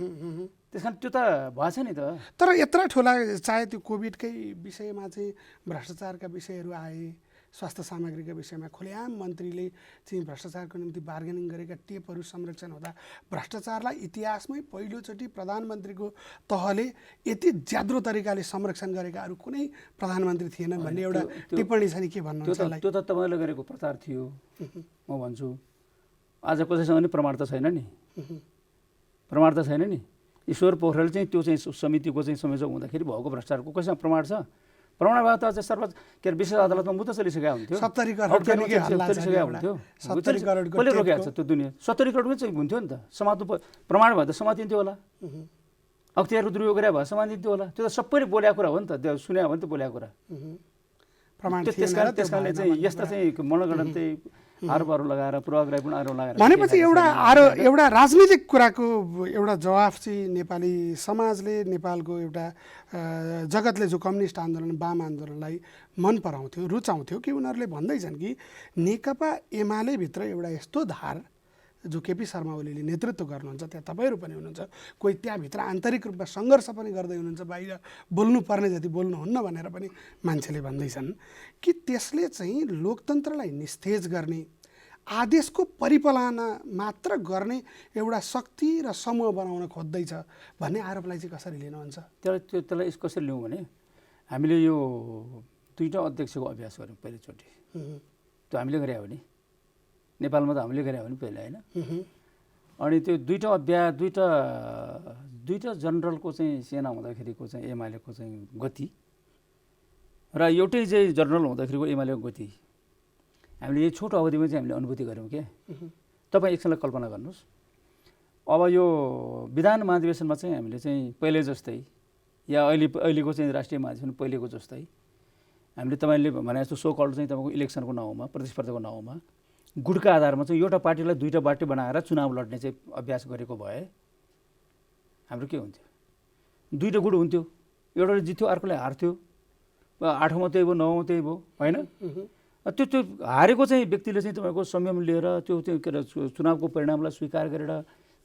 त्यसकारण त्यो त भएछ नि त तर यत्रो ठुला चाहे त्यो कोभिडकै विषयमा चाहिँ भ्रष्टाचारका विषयहरू आए स्वास्थ्य सामग्रीका विषयमा खुलेआम मन्त्रीले चाहिँ भ्रष्टाचारको निम्ति बार्गेनिङ गरेका टेपहरू संरक्षण हुँदा भ्रष्टाचारलाई इतिहासमै पहिलोचोटि प्रधानमन्त्रीको तहले यति ज्याद्रो तरिकाले संरक्षण गरेका अरू कुनै प्रधानमन्त्री थिएनन् भन्ने एउटा टिप्पणी छ नि के भन्नुहुन्छ त्यो त तपाईँले गरेको प्रचार थियो म भन्छु आज कसैसँग नि प्रमाण त छैन नि ईश्वर पोखरेल चाहिँ त्यो चाहिँ समितिको चाहिँ संयोजक हुँदाखेरि भएको भ्रष्टाचारको कसैसँग प्रमाण छ प्रमाण भए त सरकार के अरे विशेष अदालतमा मुद्दा चलिसकेको हुन्थ्यो 70 करोड कसले रोकेको छ त्यो दुनियाँ 70 करोडमै चाहिँ हुन्थ्यो नि त समात्नु प्रमाण भए त समातिन्थ्यो होला अख्तियारको दुरुपयोग गरे भए समातिन्थ्यो होला त्यो त सबैले बोलेको कुरा हो नि त त्यो सुन्या हो नि त बोलेको कुरा प्रमाण त्यसकारणले चाहिँ यस्ता चाहिँ मनोगणन चाहिँ आरोपहरू लगाएर पूर्वाग्रह पनि आरोप लगाएर भनेपछि एउटा राजनीतिक कुराको एउटा जवाफ चाहिँ नेपाली समाजले नेपालको एउटा जगतले जो कम्युनिस्ट आन्दोलन वाम आन्दोलनलाई मन पराउँथ्यो रुचाउँथ्यो कि उनीहरूले भन्दैछन् कि नेकपा एमाले भित्र एउटा यस्तो धार जो केपी शर्मा ओलीले नेतृत्व गर्नुहुन्छ, त्यहाँ तपाईँहरू पनि हुनुहुन्छ, कोही त्यहाँभित्र आन्तरिक रूपमा सङ्घर्ष पनि गर्दै हुनुहुन्छ, बाहिर बोल्नुपर्ने जति बोल्नुहुन्न भनेर पनि मान्छेले भन्दैछन् कि त्यसले चाहिँ लोकतन्त्रलाई निस्तेज गर्ने, आदेशको परिपालना मात्र गर्ने एउटा शक्ति र समूह बनाउन खोज्दैछ भन्ने आरोपलाई चाहिँ कसरी लिनुहुन्छ? त्यसलाई कसरी लिउँ भने हामीले यो दुईवटा अध्यक्षको अभ्यास गऱ्यौँ पहिलोचोटि। त्यो हामीले गरे हो नि, नेपालमा त हामीले गरे हो नि पहिला, होइन? अनि त्यो दुईवटा जनरलको चाहिँ सेना हुँदाखेरिको चाहिँ एमालेको चाहिँ गति र एउटै चाहिँ जनरल हुँदाखेरिको एमालेको गति हामीले यही छोटो अवधिमा चाहिँ हामीले अनुभूति गऱ्यौँ क्या। तपाईँ एकछिनलाई कल्पना गर्नुहोस्, अब यो विधान महाधिवेशनमा चाहिँ हामीले चाहिँ पहिले जस्तै या अहिलेको चाहिँ राष्ट्रिय महाधिवेशन पहिलेको जस्तै हामीले तपाईँले भने जस्तो सो कल्ड चाहिँ तपाईँको इलेक्सनको नाउँमा, प्रतिस्पर्धाको नाउँमा गुटका आधारमा चाहिँ एउटा पार्टीलाई दुईवटा पार्टी बनाएर चुनाव लड्ने चाहिँ अभ्यास गरेको भए हाम्रो के हुन्थ्यो? दुईवटा गुट हुन्थ्यो, एउटाले जित्थ्यो अर्कोले हार्थ्यो, 8औँमा त्यही भयो 9औँमा त्यही भयो, होइन? त्यो हारेको चाहिँ व्यक्तिले चाहिँ तपाईँको संयम लिएर त्यो के अरे चुनावको परिणामलाई स्वीकार गरेर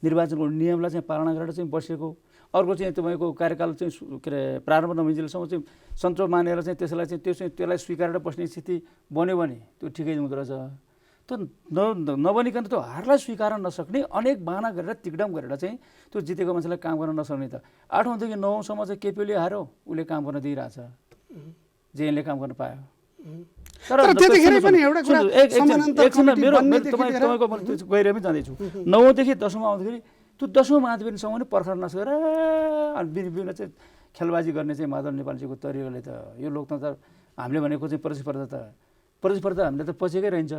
निर्वाचनको नियमलाई चाहिँ पालना गरेर चाहिँ बसेको, अर्को चाहिँ तपाईँको कार्यकाल चाहिँ के अरे प्रारम्भ नभइन्जेलसम्म चाहिँ सन्चो मानेर चाहिँ त्यसलाई स्वीकारेर बस्ने स्थिति बन्यो भने त्यो ठिकै हुँदो रहेछ। त्यो नबनिकन त्यो हारलाई स्वीकार नसक्ने अनेक बाहना गरेर तिकडम गरेर चाहिँ त्यो जितेको मान्छेलाई काम गर्न नसक्ने त 8औँदेखि 9औँसम्म चाहिँ केपीले हार्यो, उसले काम गर्न दिइरहेछ, जेएनले काम गर्न पायो। तर त्यतिखेर पनि एउटा कुरा समानान्तर कमिटी बन्ने तपाईँको गएर पनि जाँदैछु 9औँदेखि 10औँमा आउँदाखेरि त्यो 10औँ महाधिवेशनसम्म पनि पर्खर नसकेर विभिन्न चाहिँ खेलबाजी गर्ने चाहिँ माधव नेपालजीको तरिकाले त यो लोकतन्त्र हामीले भनेको चाहिँ प्रतिस्पर्धा हामीले त पछेकै रहन्छ।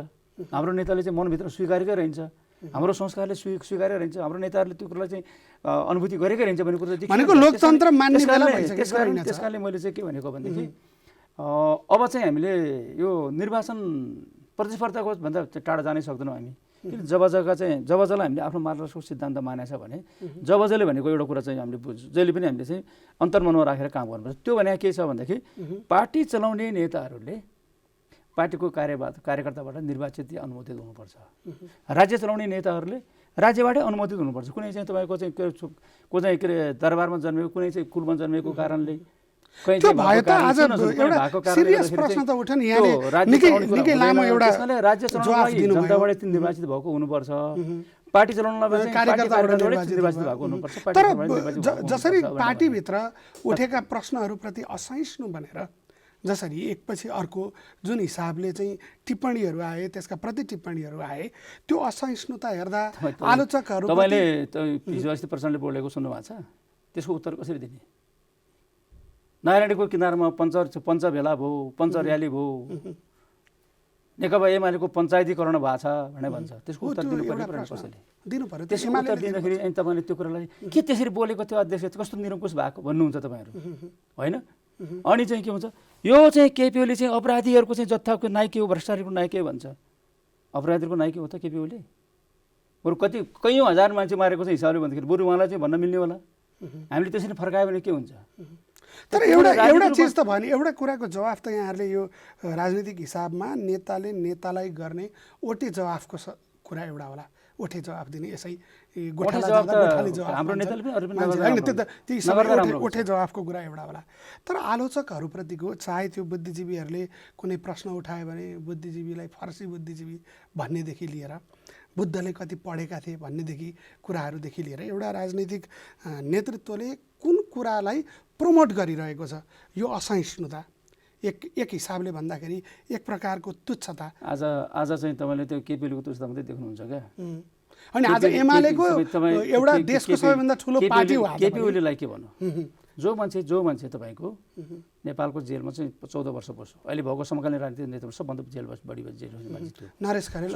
हाम्रो नेताले चाहिँ मनभित्र स्वीकारेकै रहन्छ, हाम्रो संस्कारले स्वीकारेकै रहन्छ, हाम्रो नेताहरूले त्यो कुरालाई चाहिँ अनुभूति गरेकै रहन्छ भन्ने कुरा भनेको लोकतन्त्र मान्ने बेला भइसक्यो। त्यसकारणले मैले चाहिँ के भनेको भनेदेखि अब चाहिँ हामीले यो निर्वाचन प्रतिस्पर्धाको भन्दा टाढा जानै सक्दैनौँ हामी। किन जबजलाई हामीले आफ्नो मार्गदर्शक सिद्धान्त मानेछ भने जबजले भनेको एउटा कुरा चाहिँ हामीले जहिले पनि हामीले चाहिँ अन्तर्मनमा राखेर काम गर्नुपर्छ। त्यो भने के छ भनेदेखि पार्टी चलाउने नेताहरूले पार्टीको कार्यकर्ताबाट निर्वाचित अनुमोदित हुनुपर्छ, राज्य चलाउने नेताहरूले राज्यबाटै अनुमोदित हुनुपर्छ। कुनै चाहिँ तपाईँको चाहिँ को चाहिँ के अरे दरबारमा जन्मेको, कुनै चाहिँ कुलमा जन्मेको कारणले त्यो भयो त आज एउटा सिरियस प्रश्न त उठ्यो नि यहाँले निकै लामो एउटा राज्य चलाउनलाई जनताबाट निर्वाचित भएको हुनुपर्छ, पार्टी चलाउनलाई कार्यकर्ताबाट निर्वाचित भएको हुनुपर्छ। तर जसरी पार्टीभित्र उठेका प्रश्नहरूप्रति असहिष्णु बनेर जसरी एकपछि अर्को जुन हिसाबले चाहिँ टिप्पणीहरू आए, त्यसका प्रति टिप्पणीहरू आए, त्यो असहिष्णुता हेर्दा आलोचकहरू तपाईँले हिजो अस्ति प्रचण्डले बोलेको सुन्नु भएको छ, त्यसको उत्तर कसरी दिने? नारायणीको किनारमा पञ्च भेला भयो, पञ्च र्याली भयो, नेकपा एमालेको पञ्चायतीकरण भएको छ भनेर भन्छ, त्यसको उत्तर दिनुपर्ने कसैले दिनु पर्यो। त्यसको उत्तर दिँदाखेरि अनि तपाईँले त्यो कुरालाई के त्यसरी बोलेको थियो अध्यक्ष, कस्तो निरङ्कुश भएको भन्नुहुन्छ तपाईँहरू, होइन? अनि चाहिँ के हुन्छ, यो चाहिँ केपी ओली चाहिँ अपराधीहरूको चाहिँ जत्थाको नायकी हो, भ्रष्टाचारीको नायकी भन्छ। अपराधीहरूको नायकी हो त केपी ओली? बरु कैयौँ हजार मान्छे मारेको चाहिँ हिसाबले भन्दाखेरि बरु उहाँलाई चाहिँ भन्न मिल्ने होला। हामीले त्यसरी फर्कायो भने के हुन्छ? तर एउटा चिज त भयो नि, एउटा कुराको जवाफ त यहाँहरूले यो राजनीतिक हिसाबमा नेताले नेतालाई गर्ने ओटे जवाफको कुरा एउटा होला, ओठे जवाफ दिने, यसै हाम्रो नेताले पनि अरू पनि ओठे जवाफको कुरा एउटा होला। तर आलोचकहरूप्रतिको चाहे त्यो बुद्धिजीवीहरूले कुनै प्रश्न उठायो भने बुद्धिजीवीलाई फर्सी बुद्धिजीवी भन्नेदेखि लिएर बुद्धले कति पढेका थिए भन्नेदेखि कुराहरूदेखि लिएर एउटा राजनीतिक नेतृत्वले कुन कुरालाई प्रमोट गरिरहेको छ, यो असहिष्णुता एक हिसाबले भन्दाखेरि एक प्रकारको तुच्छता आज चाहिँ तपाईँले त्यो केपीको तुच्छता मात्रै देख्नुहुन्छ क्या। अनि आज एमालेको एउटा देशको सबैभन्दा ठुलो पार्टी हो। केपी ओलीलाई के भन्नु, जो मान्छे तपाईँको नेपालको जेलमा चाहिँ 14 वर्ष बस्यो, अहिले भएको समकालीन राजनीतिक नेता सबभन्दा जेल बढी जेल मान्छे थियो नरेश खरेल,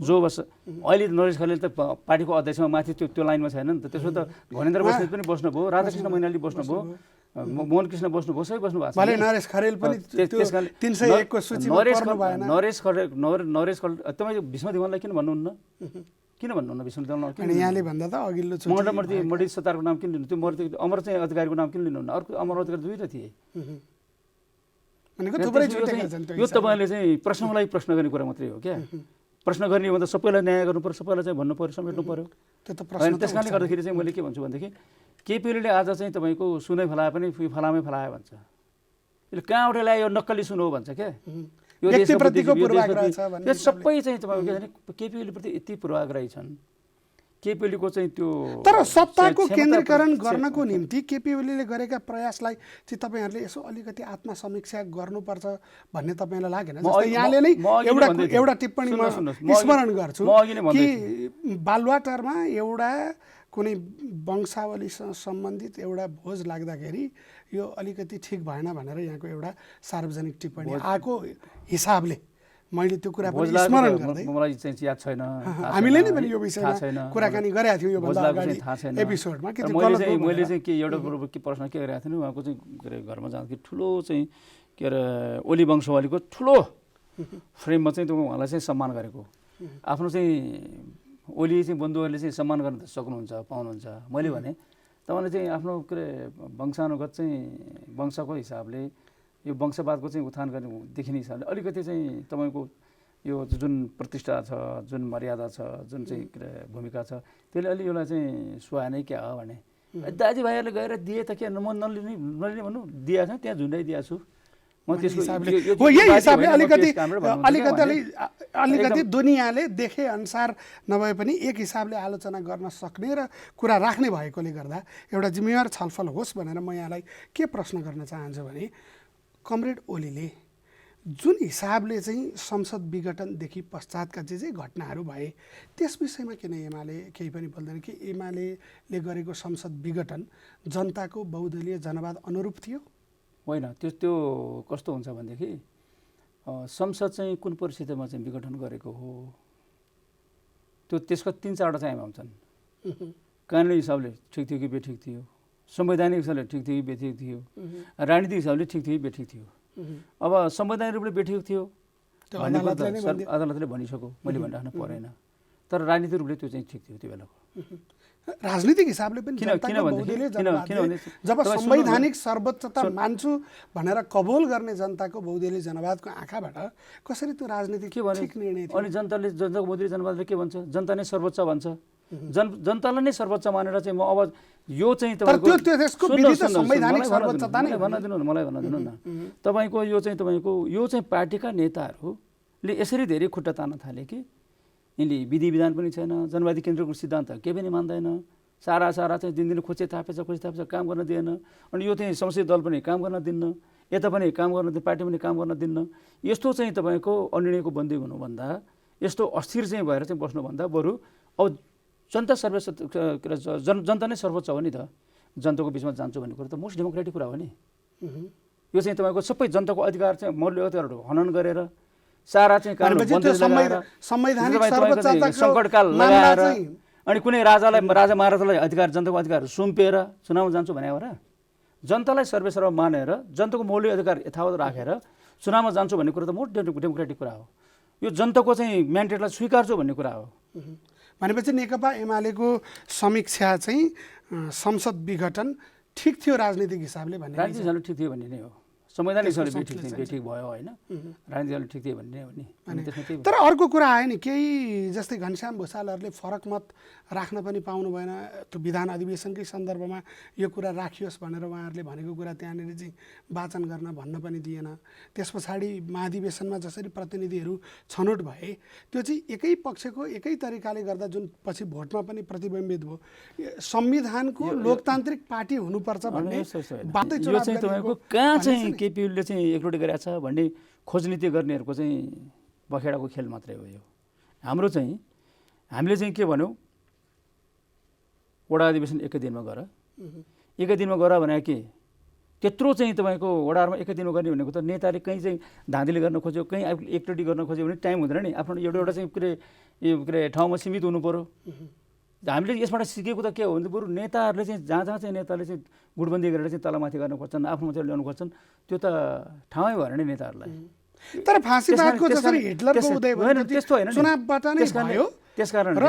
जो बस्छ। अहिले नरेश खरेल त पार्टीको अध्यक्षमा माथि त्यो लाइनमा छैन नि त। त्यसो त घनेन्द्र बस्नेत पनि बस्नुभयो, राधाकृष्ण मैनाली बस्नुभयो, मोहन कृष्ण बस्नुभयो, सबै बस्नु भएको छ। नरेश खरेल पनि 301 को सूचीमा पर्नु भएन। नरेश खरेल तपाईँ भीष्मदेवनलाई किन भन्नुहुन्न? किन भन्नुहुन्न भीष्मदेवनलाई? किन यहाँले भन्दा त अघिल्लो मर्दी सतारको नाम किन लिनु? त्यो अमर चाहिँ अधिकारीको नाम किन लिनुहुन्न? अर्को अमर अधिकारी दुईवटा थिए। यो तपाईँले चाहिँ प्रश्नलाई प्रश्न गर्ने कुरा मात्रै हो क्या। प्रश्न गर्ने हो भने त सबैलाई न्याय गर्नु पर्यो, सबैलाई चाहिँ भन्नु पर्यो, समेट्नु पर्यो। त्यो त होइन, प्रश्न त्यस कारणले गर्दाखेरि चाहिँ मैले के भन्छु भनेदेखि केपी ओलीले आज चाहिँ तपाईँको सुनै फलाए पनि फलामै फलायो भन्छ। यसले कहाँबाट ल्यायो, यो नक्कली सुन हो भन्छ क्या। यो व्यक्तिप्रतिको पूर्वाग्रह छ भन्ने यो सबै चाहिँ तपाईँको के भने केपी ओलीप्रति यति पूर्वाग्रही छन्। केपी ओलीको चाहिँ त्यो तर सत्ताको केन्द्रीकरण गर्नको निम्ति केपी ओलीले गरेका प्रयासलाई चाहिँ तपाईँहरूले यसो अलिकति आत्मसमीक्षा गर्नुपर्छ भन्ने तपाईँलाई लागेन? जस्तै यहाँले नै एउटा टिप्पणीमा स्मरण गर्छु कि बालुवाटारमा एउटा कुनै वंशावलीसँग सम्बन्धित एउटा भोज लाग्दाखेरि यो अलिकति ठिक भएन भनेर यहाँको एउटा सार्वजनिक टिप्पणी आएको हिसाबले मैले त्यो कुरा पनि स्मरण गर्दै, मलाई चाहिँ याद छैन, हामीले नै पनि यो विषयमा कुराकानी गरेका थियौँ योभन्दा अगाडि एपिसोडमा। मैले चाहिँ के एउटा के प्रश्न के गरेको थिएँ, उहाँको चाहिँ के अरे घरमा जाँदाखेरि ठुलो चाहिँ के अरे ओली वंशावलीको ठुलो फ्रेममा चाहिँ उहाँलाई चाहिँ सम्मान गरेको, आफ्नो चाहिँ ओली चाहिँ बन्धुहरूले चाहिँ सम्मान गर्न सक्नुहुन्छ, पाउनुहुन्छ। मैले भने तपाईँले चाहिँ आफ्नो के अरे वंशानुगत चाहिँ वंशको हिसाबले यो वंशवादको चाहिँ उत्थान गर्ने देखिने हिसाबले अलिकति चाहिँ तपाईँको यो जुन प्रतिष्ठा छ, जुन मर्यादा छ, जुन चाहिँ के अरे भूमिका छ, त्यसले अलि यसलाई चाहिँ सुहाए नै क्या हो भने दाजुभाइहरूले गएर दिए त के म नलिने भन्नु दिएको छ, त्यहाँ झुन्डाइ दिएको छु म। त्यसको यही हिसाबले अलिकति दुनियाँले देखे अनुसार नभए पनि एक हिसाबले आलोचना गर्न सक्ने र कुरा राख्ने भएकोले गर्दा एउटा जिम्मेवार छलफल होस् भनेर म यहाँलाई के प्रश्न गर्न चाहन्छु भने कमरेड ओलीले जुन हिसाबले चाहिँ संसद विघटनदेखि पश्चातका जे घटनाहरू भए त्यस विषयमा किन एमाले केही पनि बोल्दैन कि एमाले गरेको संसद विघटन जनताको बहुदलीय जनवाद अनुरूप थियो? होइन, त्यो कस्तो हुन्छ भनेदेखि संसद चाहिँ कुन परिस्थितिमा चाहिँ विघटन गरेको हो त्यो त्यसको 3-4वटा चाहिँ हुन्छन्। कानुनी हिसाबले ठिक थियो कि बेठिक थियो, संवैधानिक हिसाबले ठिक थियो कि बेठिक थियो, राजनीतिक हिसाबले ठिक थियो कि बेठिक थियो। अब संवैधानिक रूपले बेठिक थियो अदालतले भनिसक्यो, मैले भनिराख्नु परेन। तर राजनीतिक रूपले त्यो चाहिँ ठिक थियो त्यो बेलाको। राजनीतिक हिसाबले पनि जब संवैधानिक सर्वोच्चता मान्छु भनेर कबुल गर्ने जनताको बहुदलीय जनवादको आँखाबाट कसरी त्यो राजनीतिक के भने अनि जनताको बहुदलीय जनवादले के भन्छ? जनता नै सर्वोच्च भन्छ। जनतालाई नै सर्वोच्च मानेर चाहिँ म अब यो चाहिँ मलाई भन्न दिनु न। तपाईँको यो चाहिँ पार्टीका नेताहरूले यसरी धेरै खुट्टा तान्न थाले कि यिनले विधि विधान पनि छैन, जनवादी केन्द्रको सिद्धान्त केही पनि मान्दैन, सारा चाहिँ दिनदिन खोजे थापेछ काम गर्न दिएन। अनि यो चाहिँ संसदीय दल पनि काम गर्न दिन्न, यता पनि काम गर्न दिन्न, पार्टी पनि काम गर्न दिन्न। यस्तो चाहिँ तपाईँको अनिर्णयको बन्दी हुनुभन्दा, यस्तो अस्थिर चाहिँ भएर चाहिँ बस्नुभन्दा बरु अब जनता जनता नै सर्वोच्च हो नि त, जनताको बिचमा जान्छु भन्ने कुरा त मोस्ट डेमोक्रेटिक कुरा हो नि। यो चाहिँ तपाईँको सबै जनताको अधिकार चाहिँ मौलिक अधिकारहरू हनन गरेर सारा चाहिँ सङ्कटकाल लगाएर अनि कुनै राजा महाराजालाई जनताको अधिकार सुम्पिएर चुनावमा जान्छु भने हो र? जनतालाई सर्वेसर्व मानेर जनताको मौलिक अधिकार यथावत राखेर चुनावमा जान्छु भन्ने कुरा त मोस्ट डेमोक्रेटिक कुरा हो। यो जनताको चाहिँ म्यान्डेटलाई स्वीकार्छु भन्ने कुरा हो। भनेपछि नेकपा एमालेको समीक्षा चाहिँ संसद विघटन ठिक थियो राजनीतिक हिसाबले भन्ने? राजनीतिक हिसाबले ठिक थियो भन्ने नै हो। संवैधानिक हिसाबले बेठिक भयो होइन, राजनीतिक हिसाबले ठिक थियो भन्ने नै हो नि। तर अर्को कुरा आयो नि, केही जस्तै घनश्याम भूषालहरूले फरक मत राख्न पनि पाउनु भएन। त्यो विधान अधिवेशनकै सन्दर्भमा यो कुरा राखियोस् भनेर उहाँहरूले भनेको कुरा त्यहाँनिर चाहिँ वाचन गर्न भन्न पनि दिएन। त्यस पछाडि महाधिवेशनमा जसरी प्रतिनिधिहरू छनौट भए त्यो चाहिँ एकै पक्षको एकै तरिकाले गर्दा जुन पछि भोटमा पनि प्रतिबिम्बित भयो। संविधानको लोकतान्त्रिक पार्टी हुनुपर्छ भन्ने बाटै कहाँ चाहिँ केपी ओलीले चाहिँ एकलौटी गरेको छ भन्ने खोजनीति गर्नेहरूको चाहिँ बखेडाको खेल मात्रै हो यो। हाम्रो चाहिँ हामीले चाहिँ के भन्यौँ, वडा अधिवेशन एकै दिनमा गर भने के त्यत्रो चाहिँ तपाईँको वडाहरूमा एकै दिनमा गर्ने भनेको त नेताले कहीँ चाहिँ धाँधली गर्न खोज्यो, कहीँ एकलौटी गर्न खोज्यो भने टाइम हुँदैन नि। आफ्नो एउटा चाहिँ के अरे ठाउँमा सीमित हुनु पऱ्यो। हामीले यसबाट सिकेको त के हो भने बरु नेताहरूले चाहिँ जहाँ चाहिँ नेताले चाहिँ गुटबन्दी गरेर चाहिँ तलमाथि गर्न खोज्छन्, आफ्नो मात्रै ल्याउनु खोज्छन्, त्यो त ठाउँै भएर नै नेताहरूलाई। तर फाँसीवादको जसरी हिटलरको उदय भयो, त्यस्तो होइन, चुनावबाट नै भयो। त्यसकारण र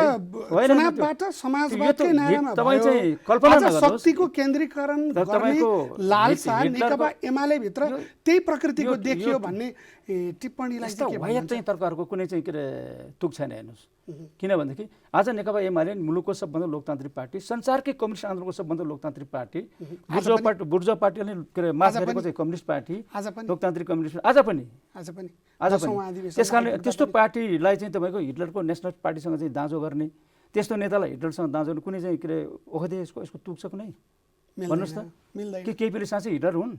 चुनावबाट समाजवादकै नारामा तपाईँ भयो। चाहिँ कल्पना आज नगर्नुहोस्। शक्तिको केन्द्रीकरण गर्ने तपाईँको लालसा हिटलरको- नेकपा एमाले भित्र त्यही प्रकृतिको यो- देखियो भन्ने टिप्पणीलाई यस्ता चाहिँ के वायत चाहिँ तर्कहरूको कुनै चाहिँ के अरे तुक छैन हेर्नुहोस्। किनभनेदेखि आज नेकपा एमाले मुलुकको सबभन्दा लोकतान्त्रिक पार्टी, संसारकै कम्युनिस्ट आन्दोलनको सबभन्दा लोकतान्त्रिक पार्टी, बुर्जुवा पार्टीले के अरे मास गरेको चाहिँ कम्युनिस्ट पार्टी, आज पनि लोकतान्त्रिक कम्युनिस्ट आज पनि आज पनि त्यसकारणले त्यस्तो पार्टीलाई चाहिँ तपाईँको हिटलरको नेसनल पार्टीसँग चाहिँ दाँजो गर्ने, त्यस्तो नेतालाई हिटलरसँग दाँजो गर्ने कुनै चाहिँ के अरे ओखदे यसको तुक छ कुनै? भन्नुहोस् त, के केपीले साँच्चै हिटलर हुन्?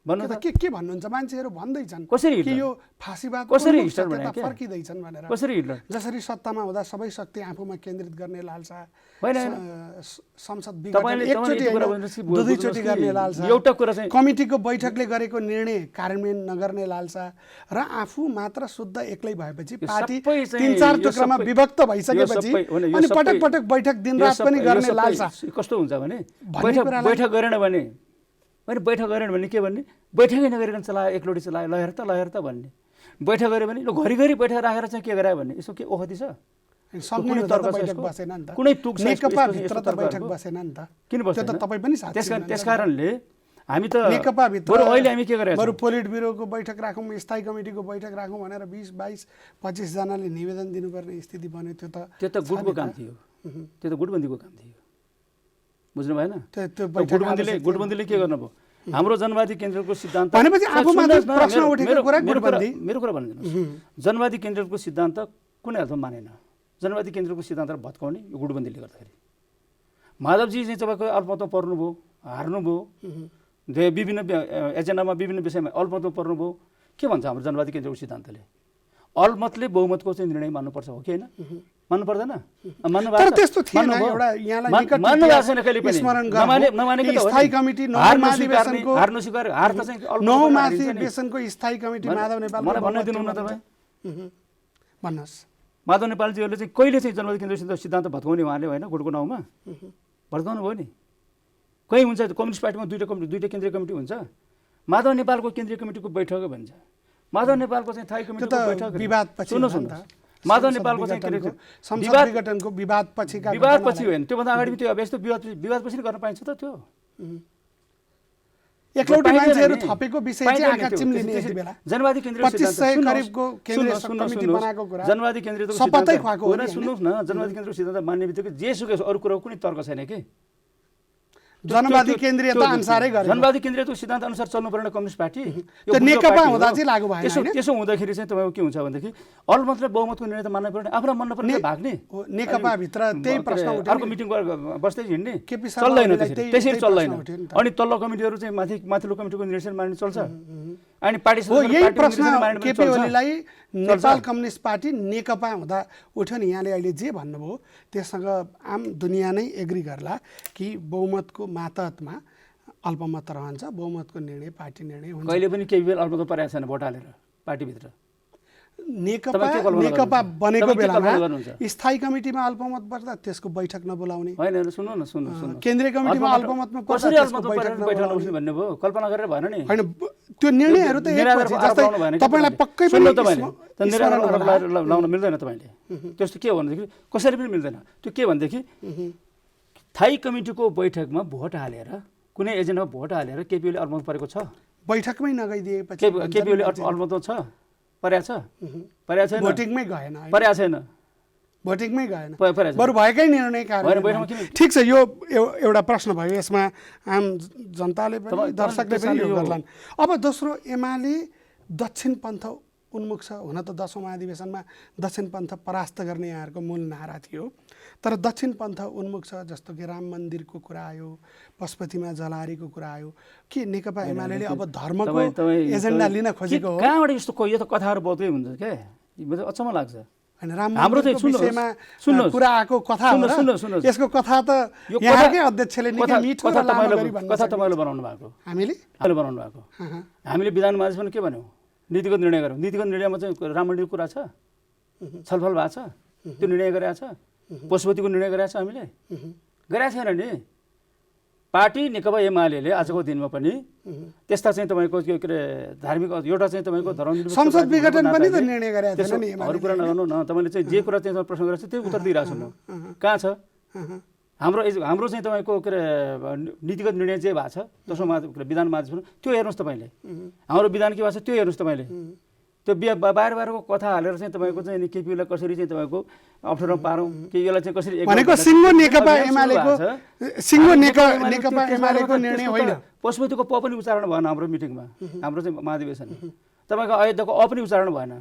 भन्नु त के भन्नुहुन्छ? मान्छेहरू भन्दैछन् कसरी कि हिटलर? यो फाँसीवाद कसरी उन्मुख हिटलर सत्यता बनायो क्या? फर्किँदैछन् भनेर। कसरी हिटलर? जसरी सत्तामा हुँदा सबै शक्ति आफूमा केन्द्रित गर्ने लालसा, होइन, संसद तपाईँले एकचोटि यति कुरा होइन, भन्नुहोस् कि दुईचोटि गर्ने लालसा, एउटा कुरा चाहिँ कमिटीको बैठकले गरेको निर्णय कार्यान्वयन नगर्ने लालसा र आफू मात्र शुद्ध एक्लै भएपछि पार्टी सबै चाहिँ 3-4 यो टुक्रामा सबै- विभक्त भइसकेपछि यो सबै- होइन, यो अनि सबै- पटक पटक बैठक दिनरात पनि गर्ने लालसा कस्तो हुन्छ भने भन्ने कुरालाई- बैठक गरेन भने बैठक गरेन भने के भन्ने? बैठकै नगरिकन चलायो, एकलोटी चलायो, लहेर त भन्ने। बैठक गऱ्यो भने ल घरिघरि बैठक राखेर चाहिँ के गरायो भन्ने, यसो के ओखती छ? सक्ने कुनै हुँदा त तर्क छ बैठक यसको? बसेन नि त। कुनै तुक छ नेकपा यस्तो- भित्र यस्तो त बैठक तर्कहरूको? बसेन नि त। किन त्यो त बस्दैन? तपाईँ पनि साथी हुनुहुन्छ। त्यसकारणले हामी त नेकपा भित्र बरु अहिले हामी के गरेका बरु छौँ? पोलिट ब्युरोको बैठक राखौँ, स्थायी कमिटीको बैठक राखौँ भनेर 20, 22, 25 जनाले निवेदन दिनुपर्ने स्थिति बन्यो। त्यो त गुटको काम थियो, त्यो त गुटबन्दीको काम थियो, बुझ्नु भएन? त्यो बैठक गुटबन्दीले के गर्नु भयो? हाम्रो जनवादी केन्द्रको सिद्धान्त भनेपछि आफूमाथि प्रश्न उठेको कुरा गुटबन्दी। मेरो कुरा भनिदिनुहोस्। जनवादी केन्द्रको सिद्धान्त कुनै हालतमा मानेन। जनवादी केन्द्रको सिद्धान्तलाई भत्काउने यो गुटबन्दीले गर्दाखेरि। माधवजी चाहिँ तपाईँको अल्पमतमा पर्नुभयो, हार्नुभयो, विभिन्न एजेन्डामा विभिन्न विषयमा अल्पमतमा पर्नुभयो। के भन्छ हाम्रो जनवादी केन्द्रको सिद्धान्तले? अल्पमतले बहुमतको चाहिँ निर्णय मान्नुपर्छ, हो कि होइन? मान्नु पर्दैन? तर त्यस्तो थिएन। एउटा यहाँलाई निकट इतिहास स्मरण गरौँ। स्थायी कमिटी नौ महाधिवेशनको स्थायी कमिटी माधव नेपाल मलाई भन्न दिनु न तपाईँ। भन्नुहोस्। माधव नेपालजीहरूले चाहिँ कहिले चाहिँ जनवादी केन्द्र सिद्धान्त भत्काउने उहाँले होइन गुटको नाउँमा भत्काउनु भयो नि? कहीँ हुन्छ कम्युनिस्ट पार्टीमा दुईटा केन्द्रीय कमिटी हुन्छ। माधव नेपालको केन्द्रीय कमिटीको बैठक भन्छ। माधव नेपालको चाहिँ स्थायी कमिटीको बैठक विवादपछि सुन्नुहोस्। माधव नेपालको चाहिँ संसद विघटनको विवादपछिका विवादपछि होइन, त्योभन्दा अगाडि पनि त्यो अब यस्तो विवादपछि गर्न पाइन्छ त? त्यो एकलौटी मान्छेहरू थपेको विषय चाहिँ आँखा चिम्लिने यति बेला जनवादी केन्द्रीय 2500 करिबको केन्द्रीय कमिटी बनाएको कुरा जनवादी केन्द्रीय सपत्तै खुवाएको हो नि? सुन्नुहोस् न, जनवादी केन्द्रको सिद्धान्त मान्ने बित्तिकै जेसुकै अरू कुराको कुनै तर्क छैन कि? जनवादी केन्द्रीयता अनुसारै गरे। जनवादी केन्द्रीयताको सिद्धान्त अनुसार चल्नुपर्ने कम्युनिस्ट पार्टी त्यो नेकपा हुँदा चाहिँ लागू भएन हैन? त्यसो हुँदाखेरि चाहिँ तपाईँको के हुन्छ भनेदेखि अल्पमतले बहुमतको निर्णय त मान्नै पर्ने, आफूलाई मन नपर्ने भाग्ने। नेकपा भित्र त्यही प्रश्न उठ्यो। अर्को मिटिङ बस्दै हिँड्ने केपी चल्दैन, शर्मालाई त्यसरी चल्दैन। उठ्यो नि त। अनि तल्लो कमिटीहरू चाहिँ माथिल्लो कमिटीको निर्देशन मान्ने चल्छ। अनि पार्टी हो, यही प्रश्न केपी ओलीलाई नेपाल कम्युनिस्ट पार्टी नेकपा हुँदा उठ्यो नि। यहाँले अहिले जे भन्नुभयो त्यससँग आम दुनियाँ नै एग्री गर्ला कि बहुमतको मातहतमा अल्पमत रहन्छ, बहुमतको निर्णय पार्टी निर्णय हुन्छ। कहिले पनि केही बेला अल्पमत परेको छैन भोट हालेर पार्टीभित्र। नेकपा बनेको बेलामा स्थायी कमिटीमा अल्पमत पर्दा त्यसको बैठक नबोलाउने, होइन सुन्नु केन्द्रीय कमिटीमा अल्पमतमा पर्दा कसरी त्यसको अल्पमत बैठक परेर बैठक नबस्ने भन्ने भयो? कल्पना गरेर भएन नि। होइन, त्यो निर्णयहरू त एकपछि जस्तै तपाईलाई पक्कै पनि लाउन मिल्दैन तपाईँले। त्यस्तो के हो भनेदेखि कसरी पनि मिल्दैन। त्यो के भनेदेखि स्थायी कमिटीको बैठकमा भोट हालेर कुनै एजेन्डामा भोट हालेर केपी ओली अल्पमत परेको छ? बैठकमै नगइदिएपछि केपी ओली अल्पमत छ? परेको छ? परेको छैन? भोटिङमै गएन, परेको छैन? भोटिङमै गएन, परेको बरु भएकै निर्णय कार्यान्वयन। ठिक छ, यो एउटा प्रश्न भयो। यसमा आम जनताले पनि दर्शकले पनि यो गर्लान्। अब दोस्रो, एमाले दक्षिण पन्थ उन्मुख छ। हुन त 10औं महाधिवेशनमा दक्षिण पन्थ परास्त गर्ने यहाँहरूको मूल नारा थियो, तर दक्षिण पन्थ उन्मुख छ। जस्तो कि राम मन्दिरको कुरा आयो, पशुपतिमा जलारीको कुरा आयो। के नेकपा एमाले अब धर्मको एजेन्डा लिन खोजेको हो? कहाँबाट यस्तो यो त कथाहरू बहुतै हुन्छ क्या, अचम्म लाग्छ। राम मन्दिरको विषयमा कुरा आएको कथा हो र यसको कथा त यहाँकै अध्यक्षले निकै मिठो र लामो गरी भन्नु कथा तपाईँले बनाउनु भएको, हामीले बनाउनु भएको। हामीले विधान महाधिवेशनमा के भन्यौँ? नीतिगत निर्णय गरौँ। नीतिगत निर्णयमा चाहिँ राम मन्दिरको कुरा छ, छलफल भएको छ, त्यो निर्णय गरेका छ। पशुपतिको निर्णय गरेका छ हामीले, गरेका छैन नि। पार्टी नेकपा एमाले आजको दिनमा पनि त्यस्ता चाहिँ तपाईँको के अरे धार्मिक एउटा चाहिँ तपाईँको धर्मनिरपेक्ष संसद विघटन पनि त निर्णय गरेको थिएन नि अरू कुरा नगर्नु न, तपाईँले चाहिँ जे कुरा चाहिँ प्रश्न गरेर त्यही उत्तर दिइरहेको छु म। कहाँ छ हाम्रो चाहिँ तपाईँको के अरे नीतिगत निर्णय जे भएको छ दोस्रो विधान महाधिवेशन त्यो हेर्नुहोस् तपाईँले। हाम्रो विधान के भएको छ त्यो हेर्नुहोस् तपाईँले। त्यो बाहिर बाहिरको कथा हालेर चाहिँ तपाईँको चाहिँ नि केपीलाई कसरी चाहिँ तपाईँको अप्ठ्यारो पारौँ कि यसलाई चाहिँ कसरी भनेको सिङ्गो नेकपा एमालेको निर्णय होइन। पशुपतिको प पनि उच्चारण भएन हाम्रो मिटिङमा, हाम्रो चाहिँ महाधिवेशन। तपाईँको अयोध्याको अ पनि उच्चारण भएन।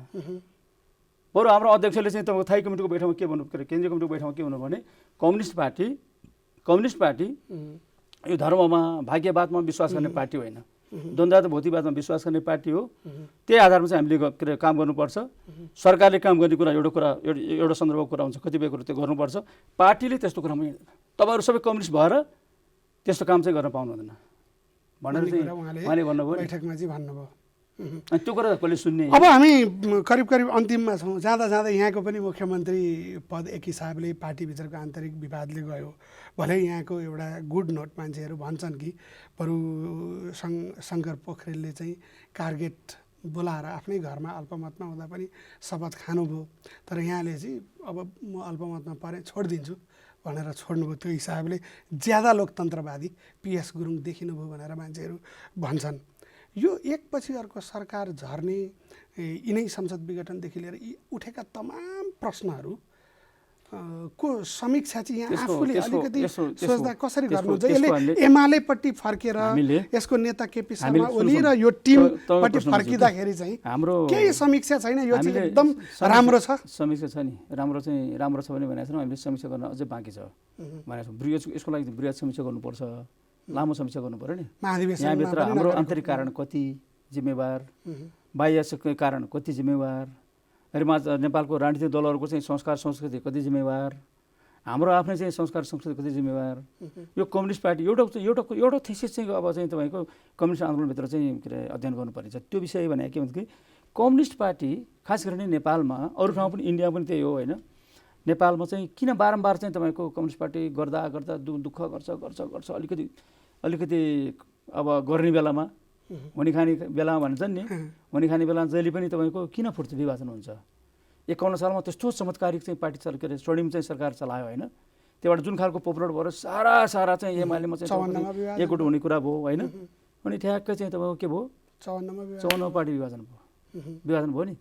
बरु हाम्रो अध्यक्षले चाहिँ तपाईँको थाई कमिटीको बैठकमा के भन्नु, केन्द्रीय कमिटीको बैठकमा के भन्नु भने कम्युनिस्ट पार्टी यो धर्ममा भाग्यवादमा विश्वास गर्ने पार्टी होइन, द्वन्द्ववाद भौतिकवादमा विश्वास गर्ने पार्टी हो। त्यही आधारमा चाहिँ हामीले के अरे काम गर्नुपर्छ। सरकारले काम गर्ने कुरा एउटा सन्दर्भको कुरा हुन्छ, कतिपय कुरा त्यो गर्नुपर्छ। पार्टीले त्यस्तो कुरामा हिँड्दैन। तपाईँहरू सबै कम्युनिस्ट भएर त्यस्तो काम चाहिँ गर्न पाउनु हुँदैन भनेर चाहिँ उहाँले भन्नुभयो। बैठकमा चाहिँ भन्नुभयो। अनि त्यो कुरा कसले सुन्ने? अब हामी करिब अन्तिममा छौँ। जाँदा जाँदा यहाँको पनि मुख्यमन्त्री पद एक हिसाबले पार्टीभित्रको आन्तरिक विवादले गयो। भले यहाँको एउटा गुड नोट मान्छेहरू भन्छन् कि बरु शङ्कर पोखरेलले चाहिँ कारगेट बोलाएर आफ्नै घरमा अल्पमतमा हुँदा पनि शपथ खानुभयो। तर यहाँले चाहिँ अब म अल्पमतमा परेँ छोडिदिन्छु भनेर छोड्नुभयो। त्यो हिसाबले ज्यादा लोकतन्त्रवादी पिएस गुरुङ देखिनुभयो भनेर मान्छेहरू भन्छन्। यो एकपछि अर्को सरकार झर्ने, यिनै संसद विघटनदेखि लिएर यी उठेका तमाम प्रश्नहरू को समीक्षा चाहिँ यहाँ आफूले अलिकति सोच्दा कसरी गर्नुहुन्छ? यसले एमालेपट्टि फर्केर यसको नेता केपी शर्मा ओली र यो टिमपट्टि फर्किँदाखेरि चाहिँ केही समीक्षा छैन? यो चाहिँ एकदम राम्रो छ। समीक्षा छ नि, राम्रो छ भने भनेको छौँ। हामीले समीक्षा गर्न अझै बाँकी छ भनेको छौँ। यसको लागि बृहत समीक्षा गर्नुपर्छ, लामो समीक्षा गर्नु पर्यो नि। यहाँभित्र हाम्रो आन्तरिक कारण कति जिम्मेवार, बाह्य कारण कति जिम्मेवार, नेपालको राजनीतिक दलहरूको चाहिँ संस्कार संस्कृति कति जिम्मेवार, हाम्रो आफ्नै चाहिँ संस्कार संस्कृति कति जिम्मेवार। यो कम्युनिस्ट पार्टी एउटा थेसिस चाहिँ अब चाहिँ तपाईँको कम्युनिस्ट आन्दोलनभित्र चाहिँ के अरे अध्ययन गर्नुपर्छ। त्यो विषय भने के भन्छ कि कम्युनिस्ट पार्टी खास गरी नेपालमा, अरू ठाउँ पनि इन्डियामा पनि त्यही हो होइन, नेपालमा चाहिँ किन बारम्बार चाहिँ तपाईँको कम्युनिस्ट पार्टी गर्दा दुःख गर्छ अलिकति अब गर्ने बेलामा हुने खाने बेलामा भन्छन् नि, हुने खाने बेलामा जहिले पनि तपाईँको किन फुट्छ विभाजन हुन्छ। 51 सालमा त्यस्तो चमत्कारिक चाहिँ पार्टी के अरे स्वर्णिम चाहिँ सरकार चलायो होइन। त्योबाट जुन खालको पपुलर भएर सारा चाहिँ एमालेमा चाहिँ एकजुट हुने कुरा भयो होइन। अनि ठ्याक्कै चाहिँ तपाईँको के भयो 54 पार्टी विभाजन भयो नि।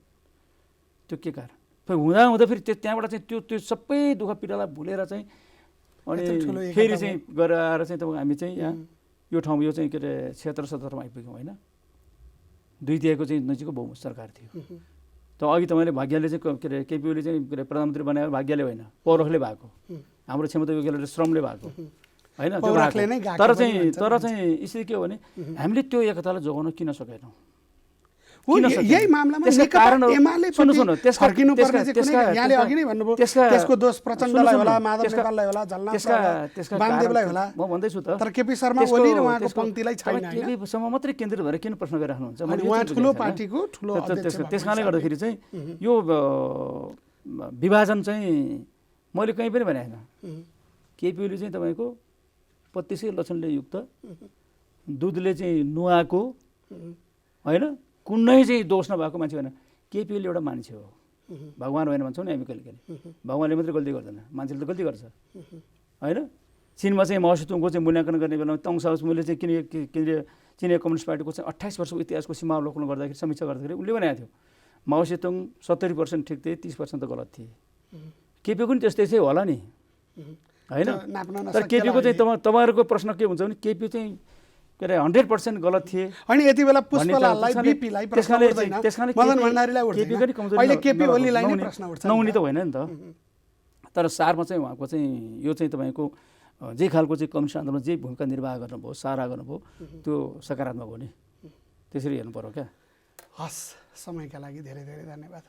त्यो के कारण हुँदा फेरि त्यहाँबाट चाहिँ त्यो सबै दुःख पीडालाई भुलेर चाहिँ अनि फेरि चाहिँ गरेर आएर चाहिँ तपाईँ हामी चाहिँ यहाँ यो ठाउँमा यो चाहिँ के अरे 76-77मा आइपुग्यौँ होइन। 2/3 चाहिँ नजिकको बहुमत सरकार थियो। त अघि तपाईँले भाग्यले चाहिँ के अरे केपी ओली चाहिँ के अरे प्रधानमन्त्री बनायो, भाग्यले होइन, पौरखले भएको, हाम्रो क्षमता योग्यले श्रमले भएको होइन। तर चाहिँ स्थिति के हो भने हामीले त्यो एकतालाई जोगाउन किन सकेनौँ? यही मामलामा एमाले फर्किनु पर्ने चाहिँ कुनै यहाँले अघि नै भन्नुभयो त्यसको दोष प्रचण्डलाई होला, माधव नेपाललाई होला, झलनाथ वामदेवलाई होला, म भन्दैछु त। तर केपी शर्मा ओली र उहाँको पङ्क्तिलाई छैन। केपीसम्म मात्रै केन्द्रित भएर किन प्रश्न गरिराख्नुहुन्छ? उहाँ ठुलो पार्टीको ठुलो अध्यक्ष। त्यस कारणले गर्दाखेरि चाहिँ यो विभाजन चाहिँ मैले कहीँ पनि भने होइन। केपी ओली चाहिँ तपाईँको 25 लक्षणले युक्त, दुधले चाहिँ नुहाएको होइन, कुनै चाहिँ दोष नभएको मान्छे होइन। केपी ओली एउटा मान्छे हो, भगवान् होइन भन्छौँ नि हामी कहिले कहिले। भगवान्ले मात्रै गल्ती गर्दैन, मान्छेले त गल्ती गर्छ होइन। चिनमा चाहिँ माओसेतुङको चाहिँ मूल्याङ्कन गर्ने बेलामा तङ साउसमुले चाहिँ चिनिया कम्युनिस्ट पार्टीको चाहिँ 28 वर्षको इतिहासको सीमावलोकन गर्दाखेरि समीक्षा गर्दाखेरि उनले भनेको थियो माओसेतुङ 70% ठिक थिए, 30% त गलत थिए। केपीको नि त्यस्तै चाहिँ होला नि होइन। तर केपीको चाहिँ तपाईँहरूको प्रश्न के हुन्छ भने केपी चाहिँ के अरे 100% गलत थिए होइन। यति बेला पुष्पलाललाई बीपीलाई प्रश्न उठ्दैन, मदन भण्डारीलाई उठ्दैन, अहिले केपी ओलीलाई नै प्रश्न उठ्छ। नहुने त होइन नि त। तर सारमा चाहिँ उहाँको चाहिँ यो चाहिँ तपाईँको जे खालको चाहिँ कम्युनिस्ट आन्दोलनमा जे भूमिका निर्वाह गर्नुभयो, सारा गर्नुभयो, त्यो सकारात्मक हो नि। त्यसरी हेर्नु पर्यो क्या। हस्, समयका लागि धेरै धेरै धन्यवाद।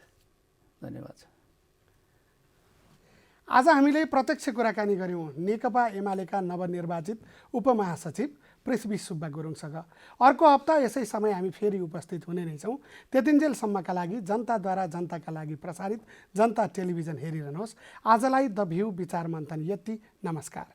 धन्यवाद। आज हामीले प्रत्यक्ष कुराकानी गऱ्यौँ नेकपा एमालेका नवनिर्वाचित उपमहासचिव पृथ्वी सुब्बा गुरुङसँग। अर्को हप्ता यसै समय हामी फेरि उपस्थित हुने नै छौँ। त्यतिन्जेलसम्मका लागि जनताद्वारा जनताका लागि प्रसारित जनता टेलिभिजन हेरिरहनुहोस्। आजलाई द भ्यू विचार मन्थन यति। नमस्कार।